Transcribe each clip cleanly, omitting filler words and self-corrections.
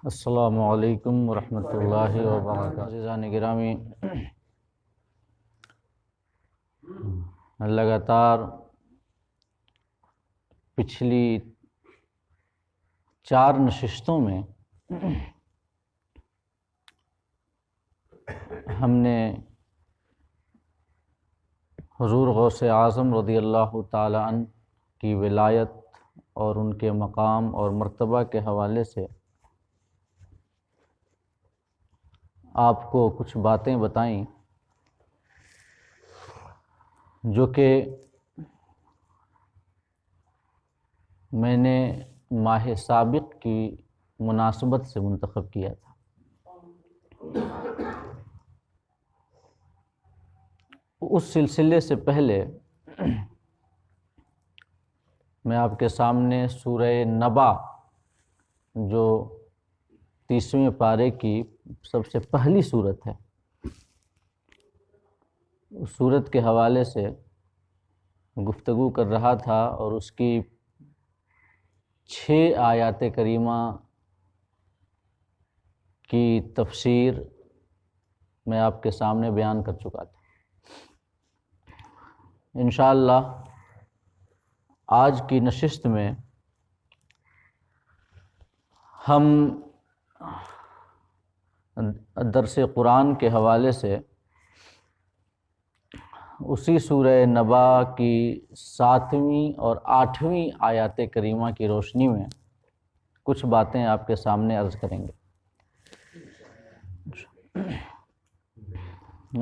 السلام علیکم ورحمۃ اللہ وبرکاتہ۔ عزیزان گرامی، لگاتار پچھلی 4 نشستوں میں ہم نے حضور غوث اعظم رضی اللہ تعالی عنہ کی ولایت اور ان کے مقام اور مرتبہ کے حوالے سے آپ کو کچھ باتیں بتائیں جو کہ میں نے ماہ سابق کی مناسبت سے منتخب کیا تھا۔ اس سلسلے سے پہلے میں آپ کے سامنے سورہ نبا جو 30ویں پارے کی سب سے پہلی سورت ہے، اس سورت کے حوالے سے گفتگو کر رہا تھا اور اس کی 6 آیات کریمہ کی تفسیر میں آپ کے سامنے بیان کر چکا تھا۔ انشاءاللہ آج کی نشست میں ہم درس قرآن کے حوالے سے اسی سورہ نبا کی 7ویں اور 8ویں آیات کریمہ کی روشنی میں کچھ باتیں آپ کے سامنے عرض کریں گے۔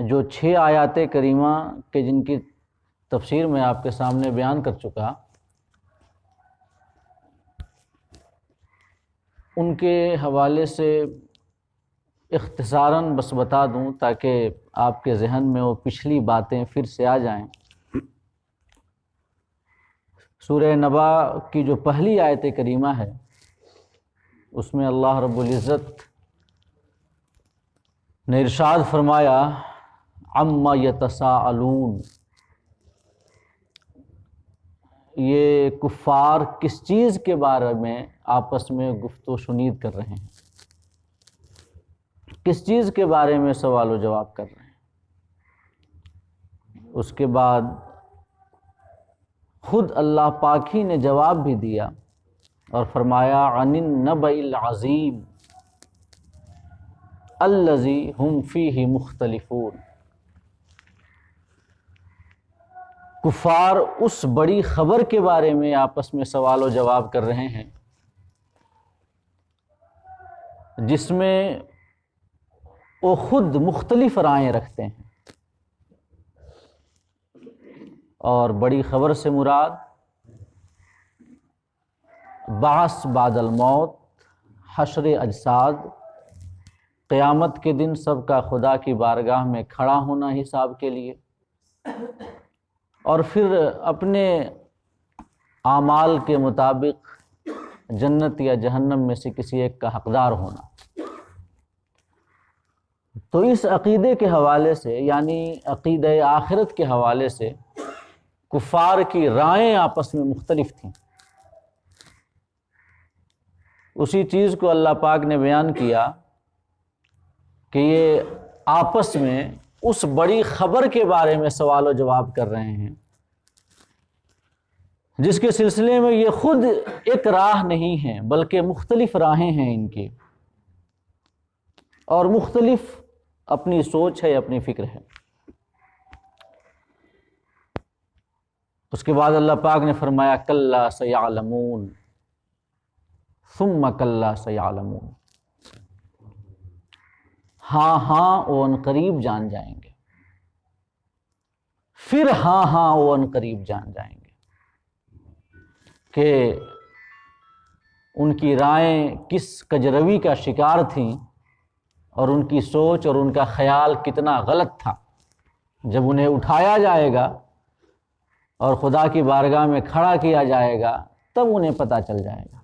جو 6 آیات کریمہ کے جن کی تفسیر میں آپ کے سامنے بیان کر چکا، ان کے حوالے سے اختصاراً بس بتا دوں تاکہ آپ کے ذہن میں وہ پچھلی باتیں پھر سے آ جائیں۔ سورہ نبا کی جو پہلی آیت کریمہ ہے اس میں اللہ رب العزت نے ارشاد فرمایا عما یتساءلون، یہ کفار کس چیز کے بارے میں آپس میں گفت و شنید کر رہے ہیں، کس چیز کے بارے میں سوال و جواب کر رہے ہیں۔ اس کے بعد خود اللہ پاک ہی نے جواب بھی دیا اور فرمایا عن النبأ العظیم الذی ہم فیہ مختلفون، کفار اس بڑی خبر کے بارے میں آپس میں سوال و جواب کر رہے ہیں جس میں وہ خود مختلف رائیں رکھتے ہیں، اور بڑی خبر سے مراد بعث بعد الموت، حشر اجساد، قیامت کے دن سب کا خدا کی بارگاہ میں کھڑا ہونا حساب کے لیے، اور پھر اپنے اعمال کے مطابق جنت یا جہنم میں سے کسی ایک کا حقدار ہونا۔ تو اس عقیدے کے حوالے سے، یعنی عقیدہ آخرت کے حوالے سے کفار کی رائیں آپس میں مختلف تھیں۔ اسی چیز کو اللہ پاک نے بیان کیا کہ یہ آپس میں اس بڑی خبر کے بارے میں سوال و جواب کر رہے ہیں جس کے سلسلے میں یہ خود ایک راہ نہیں ہیں بلکہ مختلف راہیں ہیں ان کی، اور مختلف اپنی سوچ ہے، اپنی فکر ہے۔ اس کے بعد اللہ پاک نے فرمایا کلا سیعلمون ثم کلا سیعلمون، ہاں ہاں وہ ان قریب جان جائیں گے، پھر ہاں ہاں وہ ان قریب جان جائیں گے کہ ان کی رائیں کس کجروی کا شکار تھیں اور ان کی سوچ اور ان کا خیال کتنا غلط تھا۔ جب انہیں اٹھایا جائے گا اور خدا کی بارگاہ میں کھڑا کیا جائے گا تب انہیں پتہ چل جائے گا۔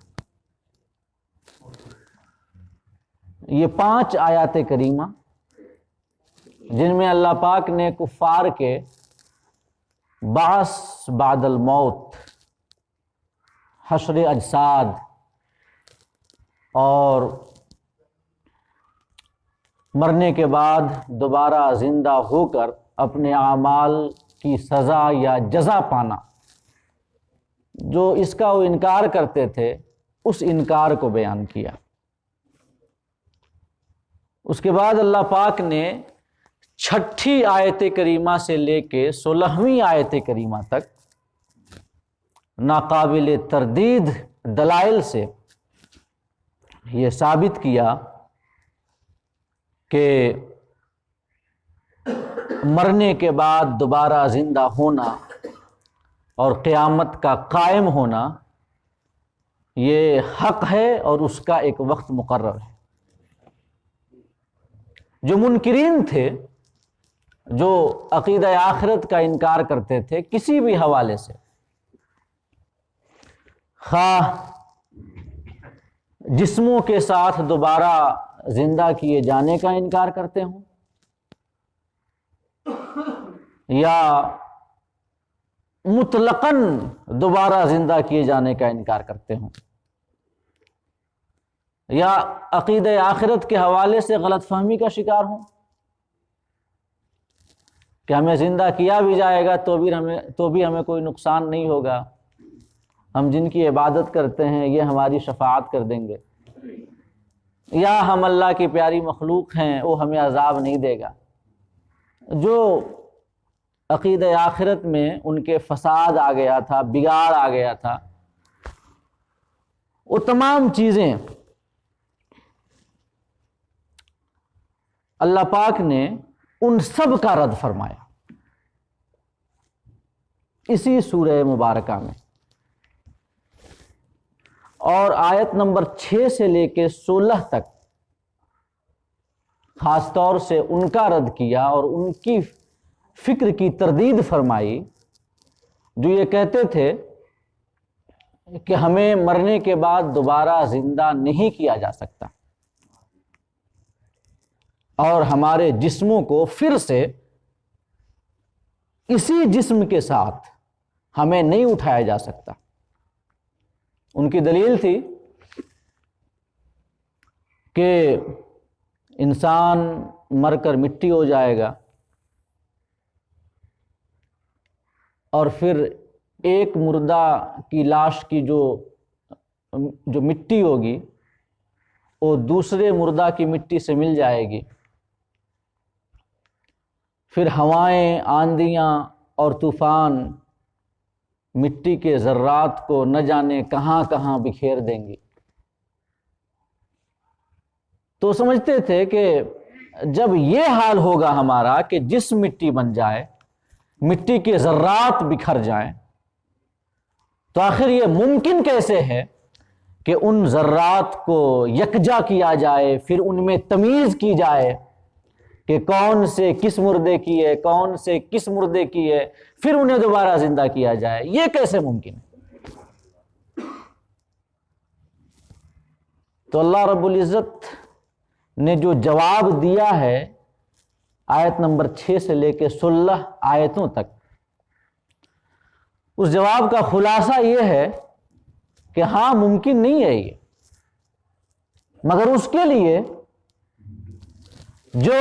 یہ 5 آیات کریمہ جن میں اللہ پاک نے کفار کے بعث بعد الموت، حشر اجساد اور مرنے کے بعد دوبارہ زندہ ہو کر اپنے اعمال کی سزا یا جزا پانا، جو اس کا وہ انکار کرتے تھے اس انکار کو بیان کیا۔ اس کے بعد اللہ پاک نے 6 آیت کریمہ سے لے کے 16ویں آیت کریمہ تک ناقابل تردید دلائل سے یہ ثابت کیا کہ مرنے کے بعد دوبارہ زندہ ہونا اور قیامت کا قائم ہونا یہ حق ہے اور اس کا ایک وقت مقرر ہے۔ جو منکرین تھے، جو عقیدہ آخرت کا انکار کرتے تھے کسی بھی حوالے سے، خواہ جسموں کے ساتھ دوبارہ زندہ کیے جانے کا انکار کرتے ہوں یا مطلقاً دوبارہ زندہ کیے جانے کا انکار کرتے ہوں، یا عقیدہ آخرت کے حوالے سے غلط فہمی کا شکار ہوں کہ ہمیں زندہ کیا بھی جائے گا تو بھی ہمیں کوئی نقصان نہیں ہوگا، ہم جن کی عبادت کرتے ہیں یہ ہماری شفاعت کر دیں گے، یا ہم اللہ کی پیاری مخلوق ہیں وہ ہمیں عذاب نہیں دے گا۔ جو عقیدہ آخرت میں ان کے فساد آ گیا تھا، بگاڑ آ گیا تھا، وہ تمام چیزیں اللہ پاک نے ان سب کا رد فرمایا اسی سورہ مبارکہ میں، اور آیت نمبر 6 سے لے کے 16 تک خاص طور سے ان کا رد کیا اور ان کی فکر کی تردید فرمائی جو یہ کہتے تھے کہ ہمیں مرنے کے بعد دوبارہ زندہ نہیں کیا جا سکتا اور ہمارے جسموں کو پھر سے اسی جسم کے ساتھ ہمیں نہیں اٹھایا جا سکتا۔ ان کی دلیل تھی کہ انسان مر کر مٹی ہو جائے گا اور پھر ایک مردہ کی لاش کی جو مٹی ہوگی وہ دوسرے مردہ کی مٹی سے مل جائے گی، پھر ہوائیں، آندیاں اور طوفان مٹی کے ذرات کو نہ جانے کہاں کہاں بکھیر دیں گی۔ تو سمجھتے تھے کہ جب یہ حال ہوگا ہمارا کہ جسم مٹی بن جائے، مٹی کے ذرات بکھر جائیں، تو آخر یہ ممکن کیسے ہے کہ ان ذرات کو یکجا کیا جائے، پھر ان میں تمیز کی جائے کہ کون سے کس مردے کی ہے، کون سے کس مردے کی ہے، پھر انہیں دوبارہ زندہ کیا جائے، یہ کیسے ممکن ہے؟ تو اللہ رب العزت نے جو جواب دیا ہے آیت نمبر 6 سے لے کے 16 آیتوں تک، اس جواب کا خلاصہ یہ ہے کہ ہاں ممکن نہیں ہے یہ، مگر اس کے لیے جو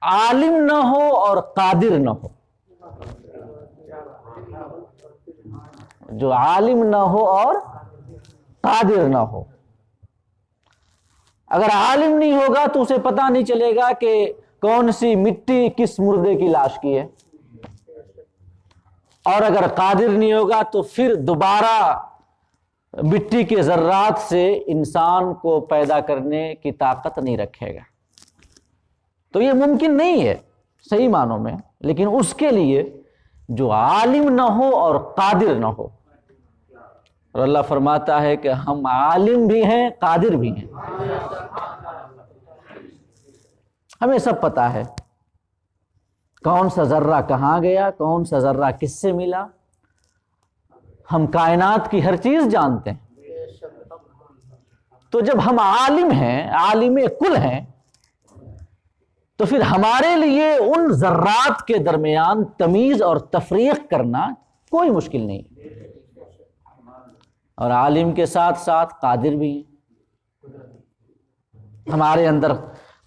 عالم نہ ہو اور قادر نہ ہو، جو عالم نہ ہو اور قادر نہ ہو۔ اگر عالم نہیں ہوگا تو اسے پتہ نہیں چلے گا کہ کون سی مٹی کس مردے کی لاش کی ہے، اور اگر قادر نہیں ہوگا تو پھر دوبارہ مٹی کے ذرات سے انسان کو پیدا کرنے کی طاقت نہیں رکھے گا۔ تو یہ ممکن نہیں ہے صحیح معنوں میں، لیکن اس کے لیے جو عالم نہ ہو اور قادر نہ ہو، اور اللہ فرماتا ہے کہ ہم عالم بھی ہیں قادر بھی ہیں، ہمیں سب پتہ ہے کون سا ذرہ کہاں گیا، کون سا ذرہ کس سے ملا، ہم کائنات کی ہر چیز جانتے ہیں۔ تو جب ہم عالم ہیں، عالم کل ہیں، تو پھر ہمارے لیے ان ذرات کے درمیان تمیز اور تفریق کرنا کوئی مشکل نہیں، اور عالم کے ساتھ ساتھ قادر بھی ہیں۔ ہمارے اندر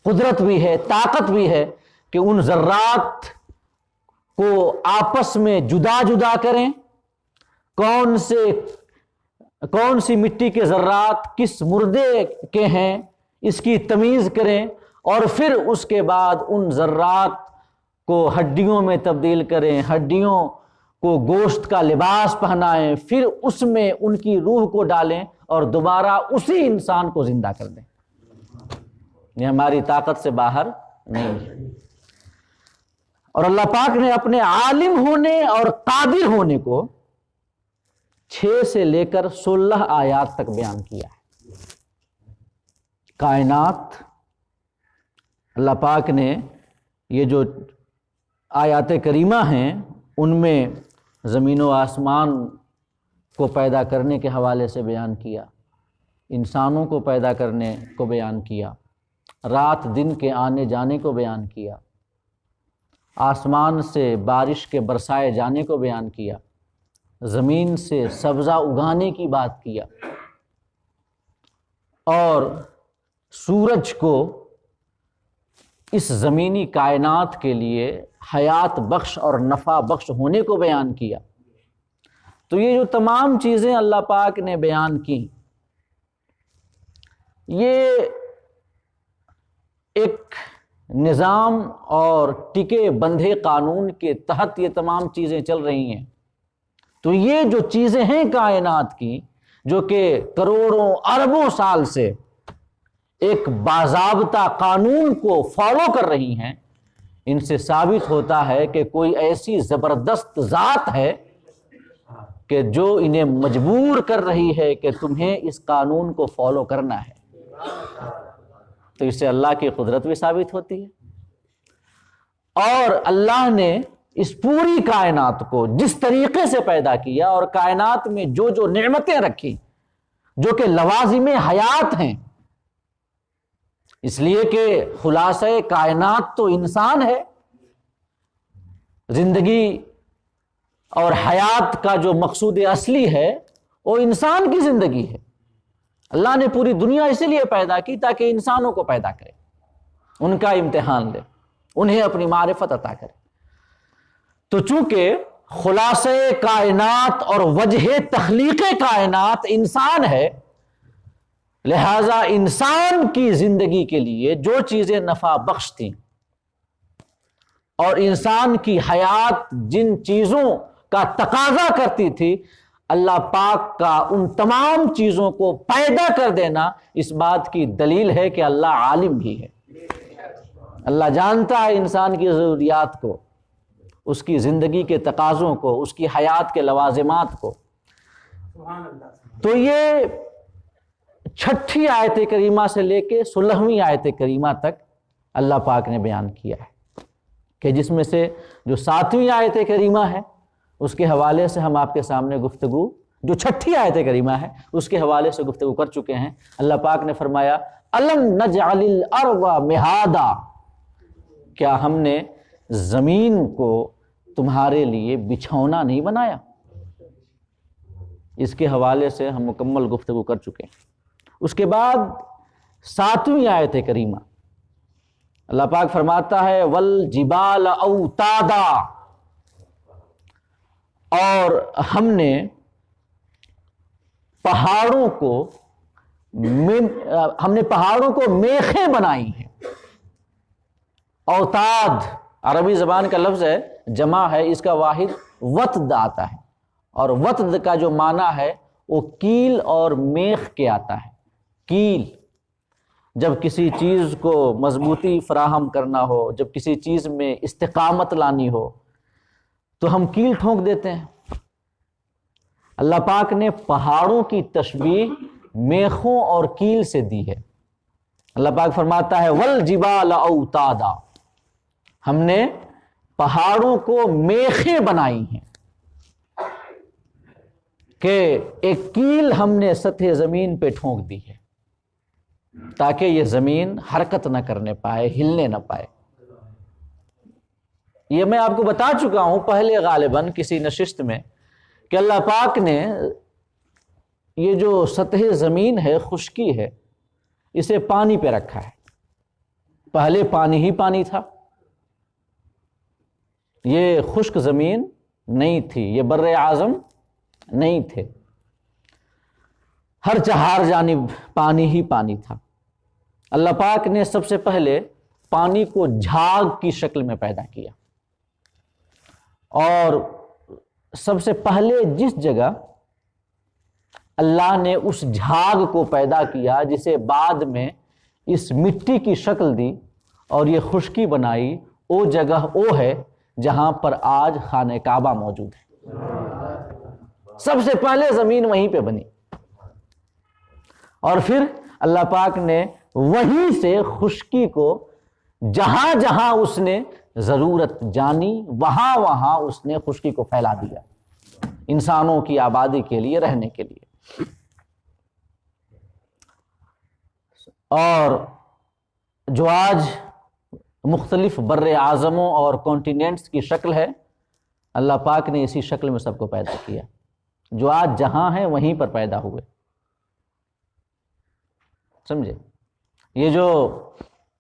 قدرت بھی ہے، طاقت بھی ہے کہ ان ذرات کو آپس میں جدا جدا کریں، کون سی مٹی کے ذرات کس مردے کے ہیں اس کی تمیز کریں، اور پھر اس کے بعد ان ذرات کو ہڈیوں میں تبدیل کریں، ہڈیوں کو گوشت کا لباس پہنائیں، پھر اس میں ان کی روح کو ڈالیں اور دوبارہ اسی انسان کو زندہ کر دیں۔ یہ ہماری طاقت سے باہر نہیں ہے۔ اور اللہ پاک نے اپنے عالم ہونے اور قادر ہونے کو 6 سے لے کر 16 آیات تک بیان کیا ہے۔ کائنات، اللہ پاک نے یہ جو آیات کریمہ ہیں ان میں زمین و آسمان کو پیدا کرنے کے حوالے سے بیان کیا، انسانوں کو پیدا کرنے کو بیان کیا، رات دن کے آنے جانے کو بیان کیا، آسمان سے بارش کے برسائے جانے کو بیان کیا، زمین سے سبزہ اگانے کی بات کیا، اور سورج کو اس زمینی کائنات کے لیے حیات بخش اور نفع بخش ہونے کو بیان کیا۔ تو یہ جو تمام چیزیں اللہ پاک نے بیان کی، یہ ایک نظام اور ٹکے بندھے قانون کے تحت یہ تمام چیزیں چل رہی ہیں۔ تو یہ جو چیزیں ہیں کائنات کی، جو کہ کروڑوں اربوں سال سے ایک باضابطہ قانون کو فالو کر رہی ہیں، ان سے ثابت ہوتا ہے کہ کوئی ایسی زبردست ذات ہے کہ جو انہیں مجبور کر رہی ہے کہ تمہیں اس قانون کو فالو کرنا ہے۔ تو اس سے اللہ کی قدرت بھی ثابت ہوتی ہے، اور اللہ نے اس پوری کائنات کو جس طریقے سے پیدا کیا اور کائنات میں جو جو نعمتیں رکھی جو کہ لوازم حیات ہیں، اس لیے کہ خلاصہ کائنات تو انسان ہے، زندگی اور حیات کا جو مقصود اصلی ہے وہ انسان کی زندگی ہے۔ اللہ نے پوری دنیا اسی لیے پیدا کی تاکہ انسانوں کو پیدا کرے، ان کا امتحان لے، انہیں اپنی معرفت عطا کرے۔ تو چونکہ خلاصہ کائنات اور وجہ تخلیق کائنات انسان ہے، لہذا انسان کی زندگی کے لیے جو چیزیں نفع بخش تھیں اور انسان کی حیات جن چیزوں کا تقاضا کرتی تھی، اللہ پاک کا ان تمام چیزوں کو پیدا کر دینا اس بات کی دلیل ہے کہ اللہ عالم بھی ہے۔ اللہ جانتا ہے انسان کی ضروریات کو، اس کی زندگی کے تقاضوں کو، اس کی حیات کے لوازمات کو۔ تو یہ 6ٹھی آیت کریمہ سے لے کے 16ویں آیت کریمہ تک اللہ پاک نے بیان کیا ہے، کہ جس میں سے جو 7ویں آیت کریمہ ہے اس کے حوالے سے ہم آپ کے سامنے گفتگو، جو 6ٹھی آیت کریمہ ہے اس کے حوالے سے گفتگو کر چکے ہیں۔ اللہ پاک نے فرمایا الم نجعل الارض مہادا، کیا ہم نے زمین کو تمہارے لیے بچھونا نہیں بنایا؟ اس کے حوالے سے ہم مکمل گفتگو کر چکے ہیں۔ اس کے بعد 7ویں آیت کریمہ اللہ پاک فرماتا ہے والجبال اوتادا، اور ہم نے پہاڑوں کو میخیں بنائی ہیں۔ اوتاد عربی زبان کا لفظ ہے، جمع ہے، اس کا واحد وتد آتا ہے، اور وتد کا جو معنی ہے وہ کیل اور میخ کے آتا ہے۔ کیل جب کسی چیز کو مضبوطی فراہم کرنا ہو، جب کسی چیز میں استقامت لانی ہو تو ہم کیل ٹھونک دیتے ہیں۔ اللہ پاک نے پہاڑوں کی تشبیہ میخوں اور کیل سے دی ہے۔ اللہ پاک فرماتا ہے والجبال اوتادا، ہم نے پہاڑوں کو میخیں بنائی ہیں، کہ ایک کیل ہم نے سطح زمین پہ ٹھونک دی ہے تاکہ یہ زمین حرکت نہ کرنے پائے، ہلنے نہ پائے۔ یہ میں آپ کو بتا چکا ہوں پہلے غالباً کسی نشست میں کہ اللہ پاک نے یہ جو سطح زمین ہے، خشکی ہے، اسے پانی پہ رکھا ہے۔ پہلے پانی ہی پانی تھا، یہ خشک زمین نہیں تھی، یہ بر اعظم نہیں تھے، ہر چہار جانب پانی ہی پانی تھا۔ اللہ پاک نے سب سے پہلے پانی کو جھاگ کی شکل میں پیدا کیا، اور سب سے پہلے جس جگہ اللہ نے اس جھاگ کو پیدا کیا جسے بعد میں اس مٹی کی شکل دی اور یہ خشکی بنائی، وہ جگہ وہ ہے جہاں پر آج خانہ کعبہ موجود ہے۔ سب سے پہلے زمین وہیں پہ بنی، اور پھر اللہ پاک نے وہیں سے خشکی کو جہاں جہاں اس نے ضرورت جانی وہاں وہاں اس نے خشکی کو پھیلا دیا، انسانوں کی آبادی کے لیے، رہنے کے لیے۔ اور جو آج مختلف بر اعظموں اور کانٹیننٹس کی شکل ہے، اللہ پاک نے اسی شکل میں سب کو پیدا کیا، جو آج جہاں ہیں وہیں پر پیدا ہوئے، سمجھے؟ یہ جو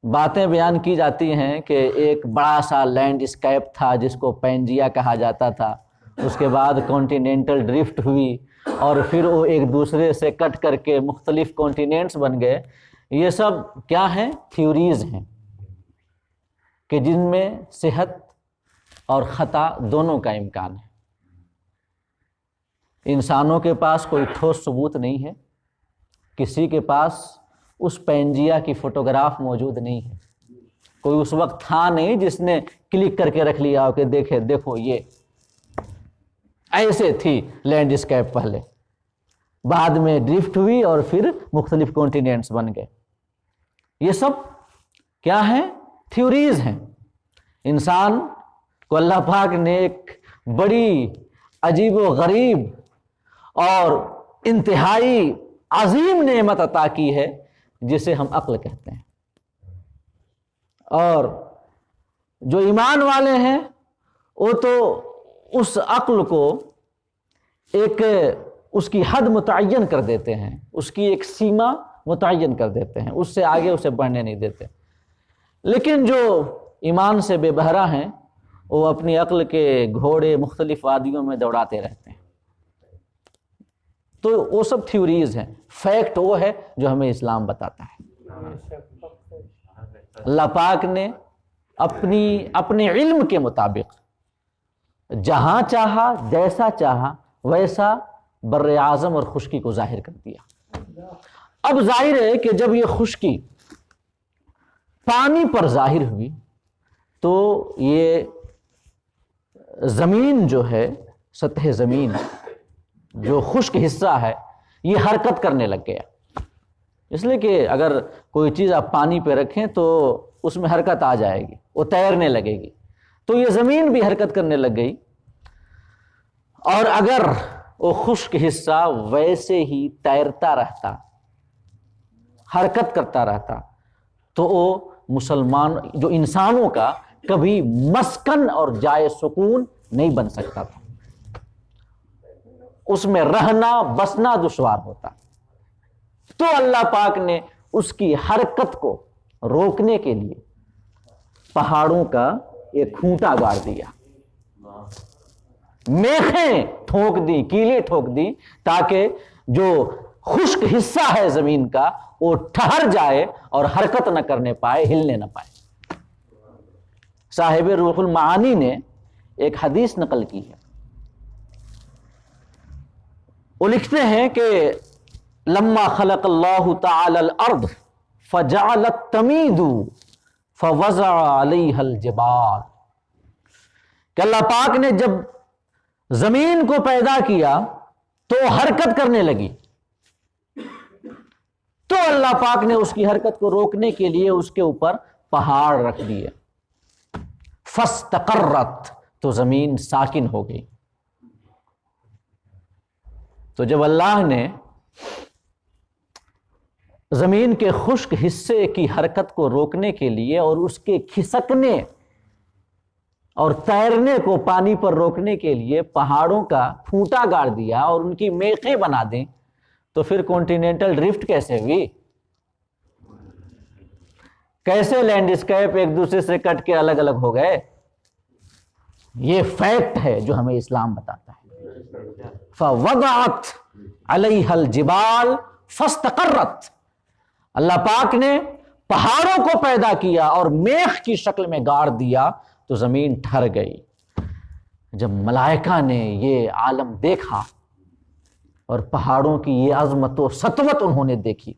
باتیں بیان کی جاتی ہیں کہ ایک بڑا سا لینڈ اسکیپ تھا جس کو پینجیا کہا جاتا تھا، اس کے بعد کانٹیننٹل ڈرفٹ ہوئی اور پھر وہ ایک دوسرے سے کٹ کر کے مختلف کانٹیننٹس بن گئے، یہ سب کیا ہیں؟ تھیوریز ہیں کہ جن میں صحت اور خطا دونوں کا امکان ہے۔ انسانوں کے پاس کوئی ٹھوس ثبوت نہیں ہے، کسی کے پاس اس پینجیا کی فوٹوگراف موجود نہیں ہے، کوئی اس وقت تھا نہیں جس نے کلک کر کے رکھ لیا کہ دیکھو یہ ایسے تھی لینڈ اسکیپ، پہلے بعد میں ڈرفٹ ہوئی اور پھر مختلف کانٹیننٹس بن گئے۔ یہ سب کیا ہیں؟ تھیوریز ہیں۔ انسان کو اللہ پاک نے ایک بڑی عجیب و غریب اور انتہائی عظیم نعمت عطا کی ہے جسے ہم عقل کہتے ہیں، اور جو ایمان والے ہیں وہ تو اس عقل کو ایک اس کی حد متعین کر دیتے ہیں، اس کی ایک سیما متعین کر دیتے ہیں، اس سے آگے اسے بڑھنے نہیں دیتے۔ لیکن جو ایمان سے بے بہرا ہیں وہ اپنی عقل کے گھوڑے مختلف وادیوں میں دوڑاتے رہتے ہیں۔ تو وہ سب تھیوریز ہیں، فیکٹ وہ ہے جو ہمیں اسلام بتاتا ہے۔ اللہ پاک نے اپنے علم کے مطابق جہاں چاہا، جیسا چاہا، ویسا بر اعظم اور خشکی کو ظاہر کر دیا۔ اب ظاہر ہے کہ جب یہ خشکی پانی پر ظاہر ہوئی تو یہ زمین جو ہے، سطح زمین جو خشک حصہ ہے، یہ حرکت کرنے لگ گیا، اس لیے کہ اگر کوئی چیز آپ پانی پہ رکھیں تو اس میں حرکت آ جائے گی، وہ تیرنے لگے گی، تو یہ زمین بھی حرکت کرنے لگ گئی، اور اگر وہ خشک حصہ ویسے ہی تیرتا رہتا، حرکت کرتا رہتا، تو وہ مسلمان جو انسانوں کا کبھی مسکن اور جائے سکون نہیں بن سکتا تھا، اس میں رہنا بسنا دشوار ہوتا۔ تو اللہ پاک نے اس کی حرکت کو روکنے کے لیے پہاڑوں کا ایک کھوٹا گاڑ دیا، میخیں ٹھوک دی، کیلیں ٹھوک دی، تاکہ جو خشک حصہ ہے زمین کا وہ ٹھہر جائے اور حرکت نہ کرنے پائے، ہلنے نہ پائے۔ صاحب روح المعانی نے ایک حدیث نقل کی ہے، وہ لکھتے ہیں کہ لما خلق اللہ تعالی الارض فجعلت تمید فوضع علیہ الجبال، کہ اللہ پاک نے جب زمین کو پیدا کیا تو حرکت کرنے لگی، تو اللہ پاک نے اس کی حرکت کو روکنے کے لیے اس کے اوپر پہاڑ رکھ دیے، فاستقرت، تو زمین ساکن ہو گئی۔ تو جب اللہ نے زمین کے خشک حصے کی حرکت کو روکنے کے لیے اور اس کے کھسکنے اور تیرنے کو پانی پر روکنے کے لیے پہاڑوں کا پھوٹا گاڑ دیا اور ان کی میخیں بنا دیں، تو پھر کانٹیننٹل ڈرفٹ کیسے ہوئی؟ کیسے لینڈسکیپ ایک دوسرے سے کٹ کے الگ الگ ہو گئے؟ یہ فیکٹ ہے جو ہمیں اسلام بتاتا ہے. فوضعت علیہ الجبال فاستقرت. اللہ پاک نے پہاڑوں کو پیدا کیا اور میخ کی شکل میں گاڑ دیا تو زمین ٹھہر گئی. جب ملائکہ نے یہ عالم دیکھا اور پہاڑوں کی یہ عظمت و سطوت انہوں نے دیکھی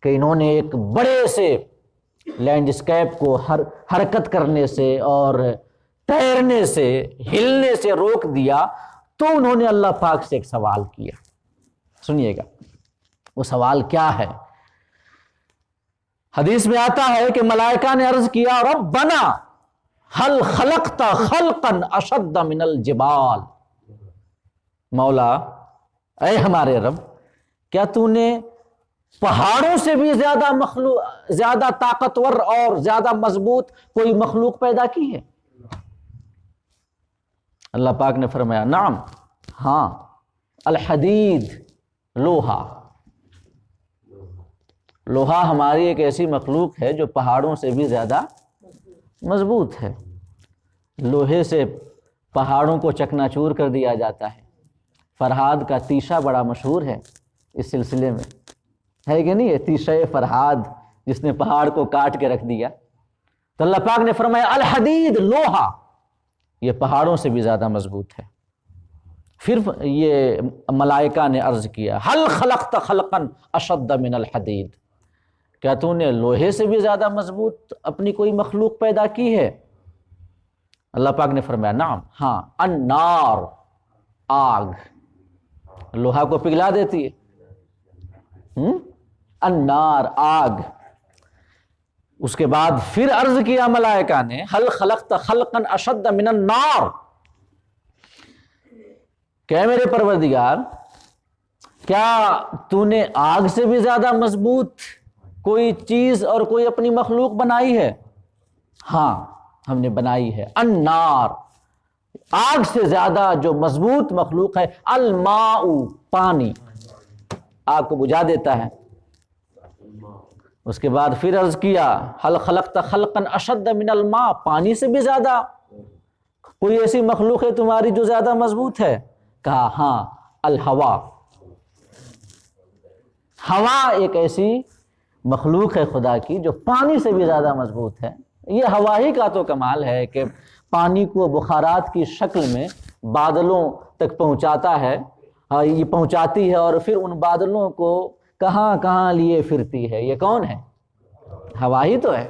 کہ انہوں نے ایک بڑے سے لینڈسکیپ کو حرکت کرنے سے اور تیرنے سے ہلنے سے روک دیا، تو انہوں نے اللہ پاک سے ایک سوال کیا. سنیے گا وہ سوال کیا ہے. حدیث میں آتا ہے کہ ملائکہ نے عرض کیا ربنا هل خلقت خلقا اشد من الجبال. مولا اے ہمارے رب، کیا تو نے پہاڑوں سے بھی زیادہ طاقتور اور زیادہ مضبوط کوئی مخلوق پیدا کی ہے؟ اللہ پاک نے فرمایا نعم، ہاں، الحدید، لوہا. لوہا ہماری ایک ایسی مخلوق ہے جو پہاڑوں سے بھی زیادہ مضبوط ہے. لوہے سے پہاڑوں کو چکنا چور کر دیا جاتا ہے. فرہاد کا تیشہ بڑا مشہور ہے اس سلسلے میں، ہے کہ نہیں؟ یہ تیشہ فرہاد جس نے پہاڑ کو کاٹ کے رکھ دیا. تو اللہ پاک نے فرمایا الحدید، لوہا، یہ پہاڑوں سے بھی زیادہ مضبوط ہے. پھر یہ ملائکہ نے عرض کیا هل خلقت خلقا اشد من الحدید. کیا تو نے لوہے سے بھی زیادہ مضبوط اپنی کوئی مخلوق پیدا کی ہے؟ اللہ پاک نے فرمایا نعم، ہاں، النار، آگ. لوہا کو پگھلا دیتی ہے. النار، آگ. اس کے بعد پھر عرض کیا ملائکہ نے هل خلقت خلقا اشد من النار. کہ میرے پروردگار، کیا تو نے آگ سے بھی زیادہ مضبوط کوئی چیز اور کوئی اپنی مخلوق بنائی ہے؟ ہاں، ہم نے بنائی ہے. النار، آگ سے زیادہ جو مضبوط مخلوق ہے. الماء، پانی، آگ کو بجھا دیتا ہے. اس کے بعد پھر عرض کیا هل خلقت خلقا اشد من الماء. پانی سے بھی زیادہ کوئی ایسی مخلوق ہے تمہاری جو زیادہ مضبوط ہے؟ کہا ہاں، الہوا. ہوا ایک ایسی مخلوق ہے خدا کی جو پانی سے بھی زیادہ مضبوط ہے. یہ ہوا ہی کا تو کمال ہے کہ پانی کو بخارات کی شکل میں بادلوں تک پہنچاتا ہے، یہ پہنچاتی ہے، اور پھر ان بادلوں کو کہاں کہاں لیے پھرتی ہے. یہ کون ہے؟ ہوا ہی تو ہے.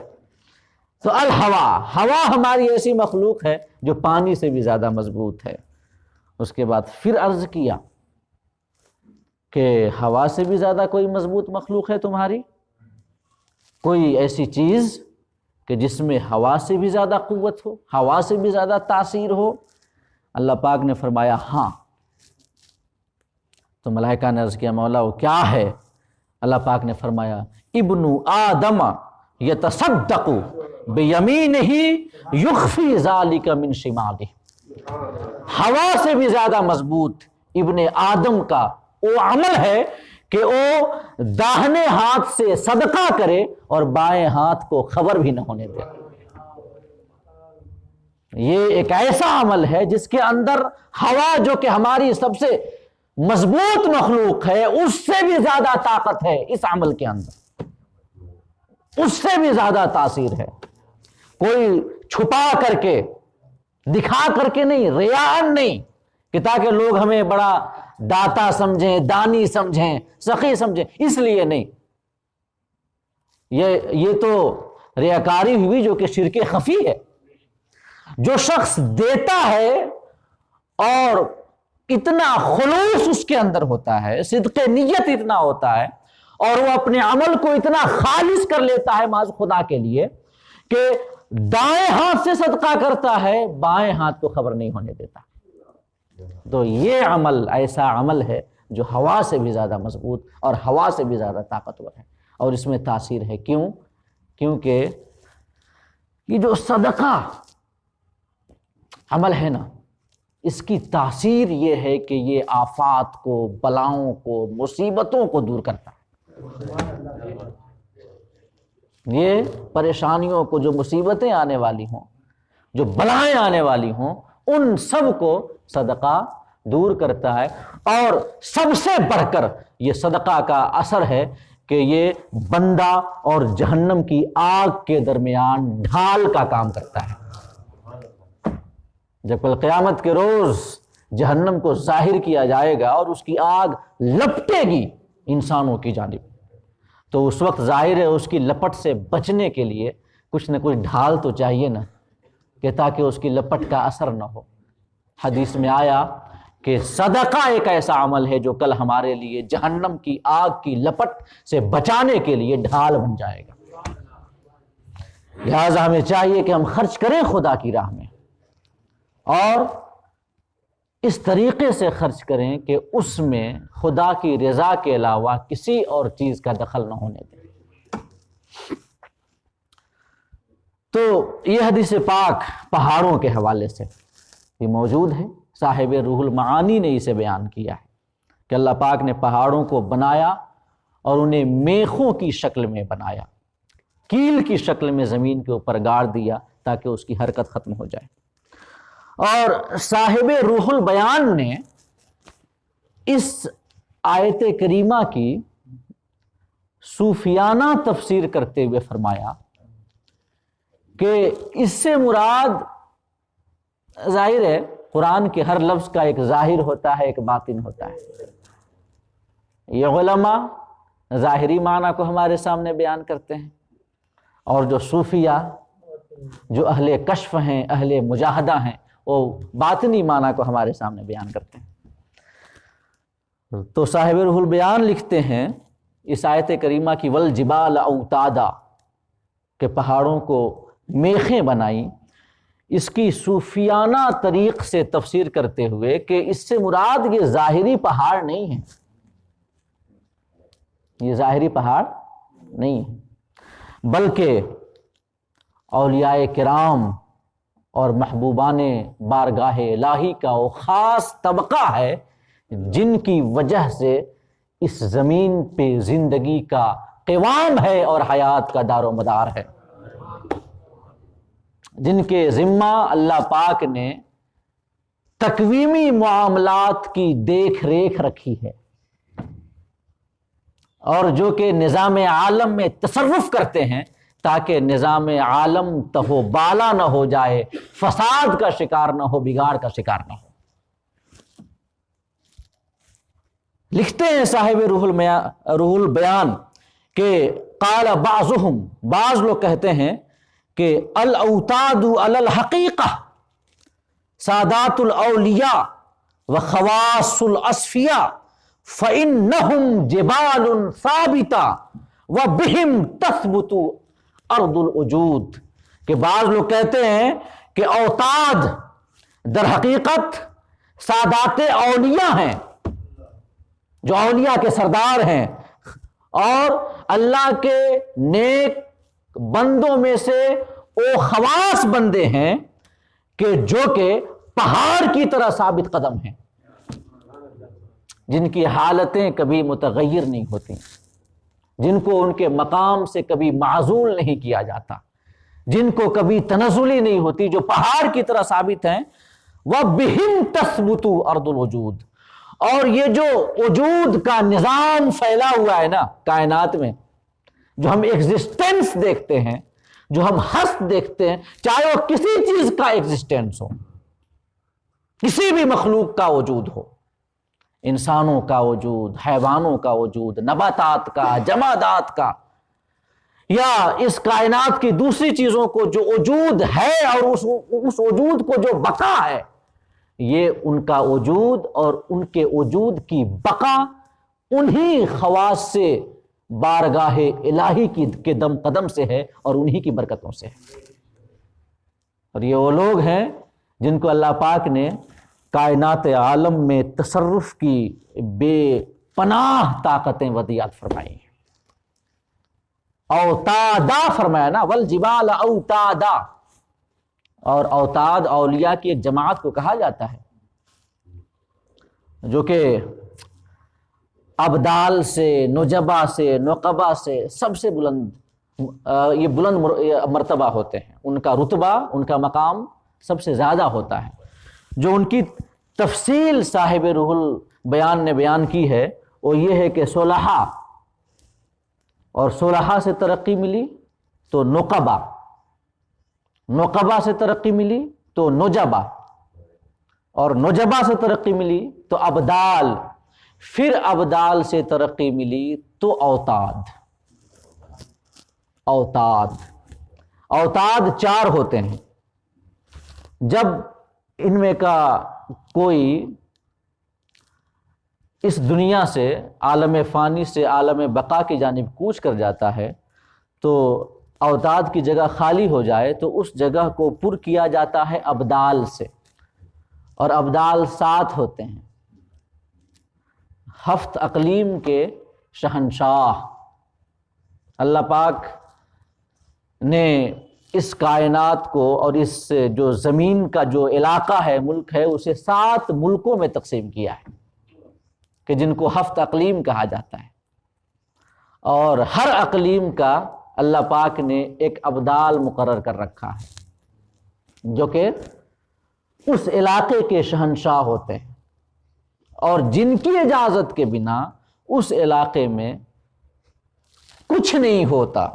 تو الہوا، ہوا ہماری ایسی مخلوق ہے جو پانی سے بھی زیادہ مضبوط ہے. اس کے بعد پھر عرض کیا کہ ہوا سے بھی زیادہ کوئی مضبوط مخلوق ہے تمہاری؟ کوئی ایسی چیز کہ جس میں ہوا سے بھی زیادہ قوت ہو، ہوا سے بھی زیادہ تاثیر ہو؟ اللہ پاک نے فرمایا ہاں. تو ملائکہ نے عرض کیا مولا وہ کیا ہے؟ اللہ پاک نے فرمایا ابن آدم یتصدق بیمینہ یخفی ذالک من شمالہ. ہوا سے بھی زیادہ مضبوط ابن آدم کا وہ عمل ہے کہ وہ داہنے ہاتھ سے صدقہ کرے اور بائیں ہاتھ کو خبر بھی نہ ہونے دے. یہ ایک ایسا عمل ہے جس کے اندر ہوا، جو کہ ہماری سب سے مضبوط مخلوق ہے، اس سے بھی زیادہ طاقت ہے اس عمل کے اندر، اس سے بھی زیادہ تاثیر ہے. کوئی چھپا کر کے، دکھا کر کے نہیں، ریاء نہیں کہ تاکہ لوگ ہمیں بڑا داتا سمجھیں، دانی سمجھیں، سخی سمجھیں، اس لیے نہیں. یہ تو ریاکاری ہوئی جو کہ شرک خفی ہے. جو شخص دیتا ہے اور اتنا خلوص اس کے اندر ہوتا ہے، صدق نیت اتنا ہوتا ہے، اور وہ اپنے عمل کو اتنا خالص کر لیتا ہے محض خدا کے لیے کہ دائیں ہاتھ سے صدقہ کرتا ہے، بائیں ہاتھ کو خبر نہیں ہونے دیتا. تو یہ عمل ایسا عمل ہے جو ہوا سے بھی زیادہ مضبوط اور ہوا سے بھی زیادہ طاقتور ہے، اور اس میں تاثیر ہے. کیوں؟ کیونکہ یہ جو صدقہ عمل ہے نا، اس کی تاثیر یہ ہے کہ یہ آفات کو، بلاؤں کو، مصیبتوں کو دور کرتا ہے. یہ پریشانیوں کو، جو مصیبتیں آنے والی ہوں، جو بلائیں آنے والی ہوں، ان سب کو صدقہ دور کرتا ہے۔ اور سب سے بڑھ کر یہ صدقہ کا اثر ہے کہ یہ بندہ اور جہنم کی آگ کے درمیان ڈھال کا کام کرتا ہے۔ جب کل قیامت کے روز جہنم کو ظاہر کیا جائے گا اور اس کی آگ لپٹے گی انسانوں کی جانب، تو اس وقت ظاہر ہے اس کی لپٹ سے بچنے کے لیے کچھ نہ کچھ ڈھال تو چاہیے نا، کہ تاکہ اس کی لپٹ کا اثر نہ ہو۔ حدیث میں آیا کہ صدقہ ایک ایسا عمل ہے جو کل ہمارے لیے جہنم کی آگ کی لپٹ سے بچانے کے لیے ڈھال بن جائے گا۔ لہذا ہمیں چاہیے کہ ہم خرچ کریں خدا کی راہ میں، اور اس طریقے سے خرچ کریں کہ اس میں خدا کی رضا کے علاوہ کسی اور چیز کا دخل نہ ہونے دیں۔ تو یہ حدیث پاک پہاڑوں کے حوالے سے یہ موجود ہے، صاحب روح المعانی نے اسے بیان کیا ہے کہ اللہ پاک نے پہاڑوں کو بنایا اور انہیں میخوں کی شکل میں بنایا، کیل کی شکل میں زمین کے اوپر گاڑ دیا تاکہ اس کی حرکت ختم ہو جائے۔ اور صاحب روح البیان نے اس آیت کریمہ کی صوفیانہ تفسیر کرتے ہوئے فرمایا کہ اس سے مراد، ظاہر ہے قرآن کے ہر لفظ کا ایک ظاہر ہوتا ہے، ایک باطن ہوتا ہے۔ یہ علماء ظاہری معنی کو ہمارے سامنے بیان کرتے ہیں، اور جو صوفیہ، جو اہل کشف ہیں، اہل مجاہدہ ہیں، وہ باطنی معنی کو ہمارے سامنے بیان کرتے ہیں۔ تو صاحب روح البیان لکھتے ہیں اس آیت کریمہ کی والجبال اوتادا، کہ پہاڑوں کو میخیں بنائیں، اس کی صوفیانہ طریق سے تفسیر کرتے ہوئے کہ اس سے مراد یہ ظاہری پہاڑ نہیں ہے، یہ ظاہری پہاڑ نہیں ہے، بلکہ اولیاء کرام اور محبوبان بارگاہ الہی کا وہ خاص طبقہ ہے جن کی وجہ سے اس زمین پہ زندگی کا قوام ہے اور حیات کا دار و مدار ہے، جن کے ذمہ اللہ پاک نے تقویمی معاملات کی دیکھ ریکھ رکھی ہے، اور جو کہ نظام عالم میں تصرف کرتے ہیں تاکہ نظام عالم تہو بالا نہ ہو جائے، فساد کا شکار نہ ہو، بگاڑ کا شکار نہ ہو۔ لکھتے ہیں صاحب روح البیان کہ قال بعضهم، بعض لوگ کہتے ہیں کہ الاوتاد علی الحقیقہ سادات الاولیاء وخواص الاصفیاء فإنهم جبال ثابتة وبهم تثبت ارض الوجود، کہ بعض لوگ کہتے ہیں کہ اوتاد در حقیقت سادات اولیاء ہیں، جو اولیاء کے سردار ہیں اور اللہ کے نیک بندوں میں سے وہ خواص بندے ہیں کہ جو کہ پہاڑ کی طرح ثابت قدم ہیں، جن کی حالتیں کبھی متغیر نہیں ہوتی، جن کو ان کے مقام سے کبھی معزول نہیں کیا جاتا، جن کو کبھی تنزلی نہیں ہوتی، جو پہاڑ کی طرح ثابت ہیں۔ وَبِهِمْ تَثْبُتُ أَرْضُ الْوُجُودِ، اور یہ جو وجود کا نظام پھیلا ہوا ہے نا کائنات میں، جو ہم ایگزسٹنس دیکھتے ہیں، جو ہم ہست دیکھتے ہیں، چاہے وہ کسی چیز کا ایگزسٹنس ہو، کسی بھی مخلوق کا وجود ہو، انسانوں کا وجود، حیوانوں کا وجود، نباتات کا، جمادات کا، یا اس کائنات کی دوسری چیزوں کو جو وجود ہے اور اس وجود کو جو بقا ہے، یہ ان کا وجود اور ان کے وجود کی بقا انہی خواص سے بارگاہ الہی کے دم قدم سے ہے اور انہی کی برکتوں سے ہے۔ اور یہ وہ لوگ ہیں جن کو اللہ پاک نے کائنات عالم میں تصرف کی بے پناہ طاقتیں ودیعت فرمائی ہیں۔ اوتادا فرمایا نا، والجبال اوتادا، اور اوتاد اولیاء کی ایک جماعت کو کہا جاتا ہے جو کہ ابدال سے، نجبا سے، نقبا سے سب سے بلند یہ بلند مرتبہ ہوتے ہیں، ان کا رتبہ، ان کا مقام سب سے زیادہ ہوتا ہے۔ جو ان کی تفصیل صاحب روح البیان نے بیان کی ہے وہ یہ ہے کہ صلحاء، اور صلحاء سے ترقی ملی تو نقبا، نقبا سے ترقی ملی تو نجبا، اور نجبا سے ترقی ملی تو ابدال، پھر ابدال سے ترقی ملی تو اوتاد۔ اوتاد، اوتاد 4 ہوتے ہیں۔ جب ان میں کا کوئی اس دنیا سے، عالم فانی سے عالم بقا کی جانب کوچ کر جاتا ہے تو اوتاد کی جگہ خالی ہو جائے تو اس جگہ کو پر کیا جاتا ہے ابدال سے، اور ابدال 7 ہوتے ہیں۔ 7 اقلیم کے شہنشاہ اللہ پاک نے اس کائنات کو اور اس جو زمین کا جو علاقہ ہے، ملک ہے، اسے 7 ملکوں میں تقسیم کیا ہے کہ جن کو 7 اقلیم کہا جاتا ہے، اور ہر اقلیم کا اللہ پاک نے ایک ابدال مقرر کر رکھا ہے جو کہ اس علاقے کے شہنشاہ ہوتے ہیں، اور جن کی اجازت کے بنا اس علاقے میں کچھ نہیں ہوتا،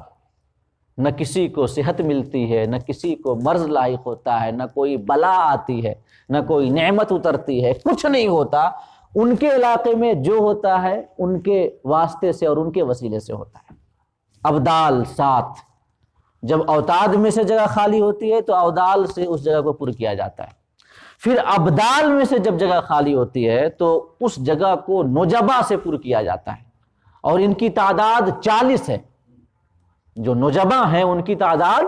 نہ کسی کو صحت ملتی ہے، نہ کسی کو مرض لاحق ہوتا ہے، نہ کوئی بلا آتی ہے، نہ کوئی نعمت اترتی ہے، کچھ نہیں ہوتا۔ ان کے علاقے میں جو ہوتا ہے ان کے واسطے سے اور ان کے وسیلے سے ہوتا ہے۔ ابدال 7، جب اوتاد میں سے جگہ خالی ہوتی ہے تو اودال سے اس جگہ کو پر کیا جاتا ہے، پھر ابدال میں سے جب جگہ خالی ہوتی ہے تو اس جگہ کو نجبا سے پر کیا جاتا ہے، اور ان کی تعداد 40 ہے۔ جو نجبا ہیں ان کی تعداد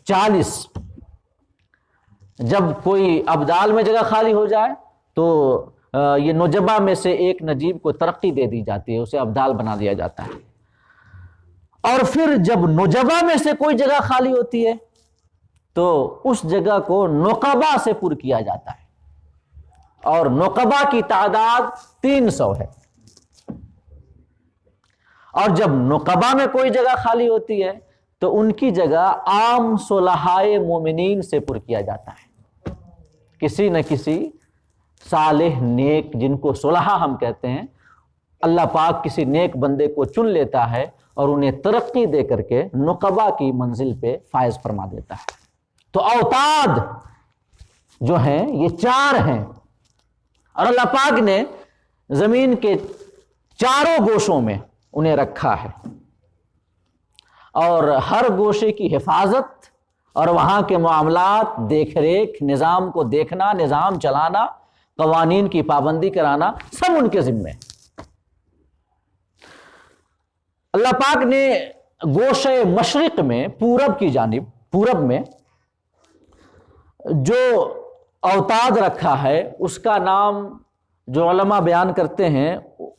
40۔ جب کوئی ابدال میں جگہ خالی ہو جائے تو یہ نجبا میں سے ایک نجیب کو ترقی دے دی جاتی ہے، اسے ابدال بنا دیا جاتا ہے، اور پھر جب نجبا میں سے کوئی جگہ خالی ہوتی ہے تو اس جگہ کو نقبا سے پر کیا جاتا ہے، اور نقبا کی تعداد 300 ہے، اور جب نقبا میں کوئی جگہ خالی ہوتی ہے تو ان کی جگہ عام صلحائے مومنین سے پر کیا جاتا ہے۔ کسی نہ کسی صالح نیک، جن کو صلحاء ہم کہتے ہیں، اللہ پاک کسی نیک بندے کو چن لیتا ہے اور انہیں ترقی دے کر کے نقبا کی منزل پہ فائز فرما دیتا ہے۔ تو اوتاد جو ہیں یہ 4 ہیں، اور اللہ پاک نے زمین کے چاروں گوشوں میں انہیں رکھا ہے، اور ہر گوشے کی حفاظت اور وہاں کے معاملات، دیکھ ریکھ، نظام کو دیکھنا، نظام چلانا، قوانین کی پابندی کرانا، سب ان کے ذمے۔ اللہ پاک نے گوشے مشرق میں، پورب کی جانب، پورب میں جو اوتاد رکھا ہے اس کا نام جو علماء بیان کرتے ہیں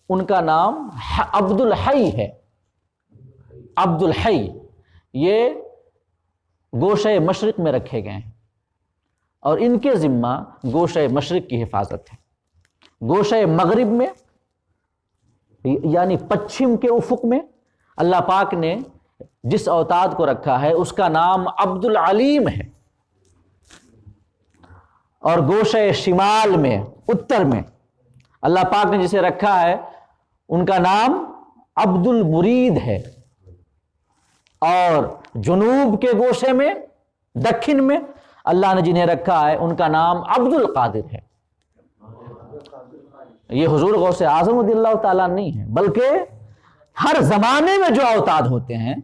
ان کا نام عبد الحی ہے۔ عبد الحی یہ گوشے مشرق میں رکھے گئے ہیں، اور ان کے ذمہ گوشے مشرق کی حفاظت ہے۔ گوشے مغرب میں یعنی پچھم کے افق میں اللہ پاک نے جس اوتاد کو رکھا ہے اس کا نام عبد العلیم ہے، اور گوشے شمال میں، اتر میں اللہ پاک نے جسے رکھا ہے ان کا نام عبد المرید ہے، اور جنوب کے گوشے میں، دکن میں اللہ نے جنہیں رکھا ہے ان کا نام عبد القادر ہے۔ یہ حضور غوث اعظم رضی اللہ تعالیٰ نہیں ہے، بلکہ ہر زمانے میں جو اوتاد ہوتے ہیں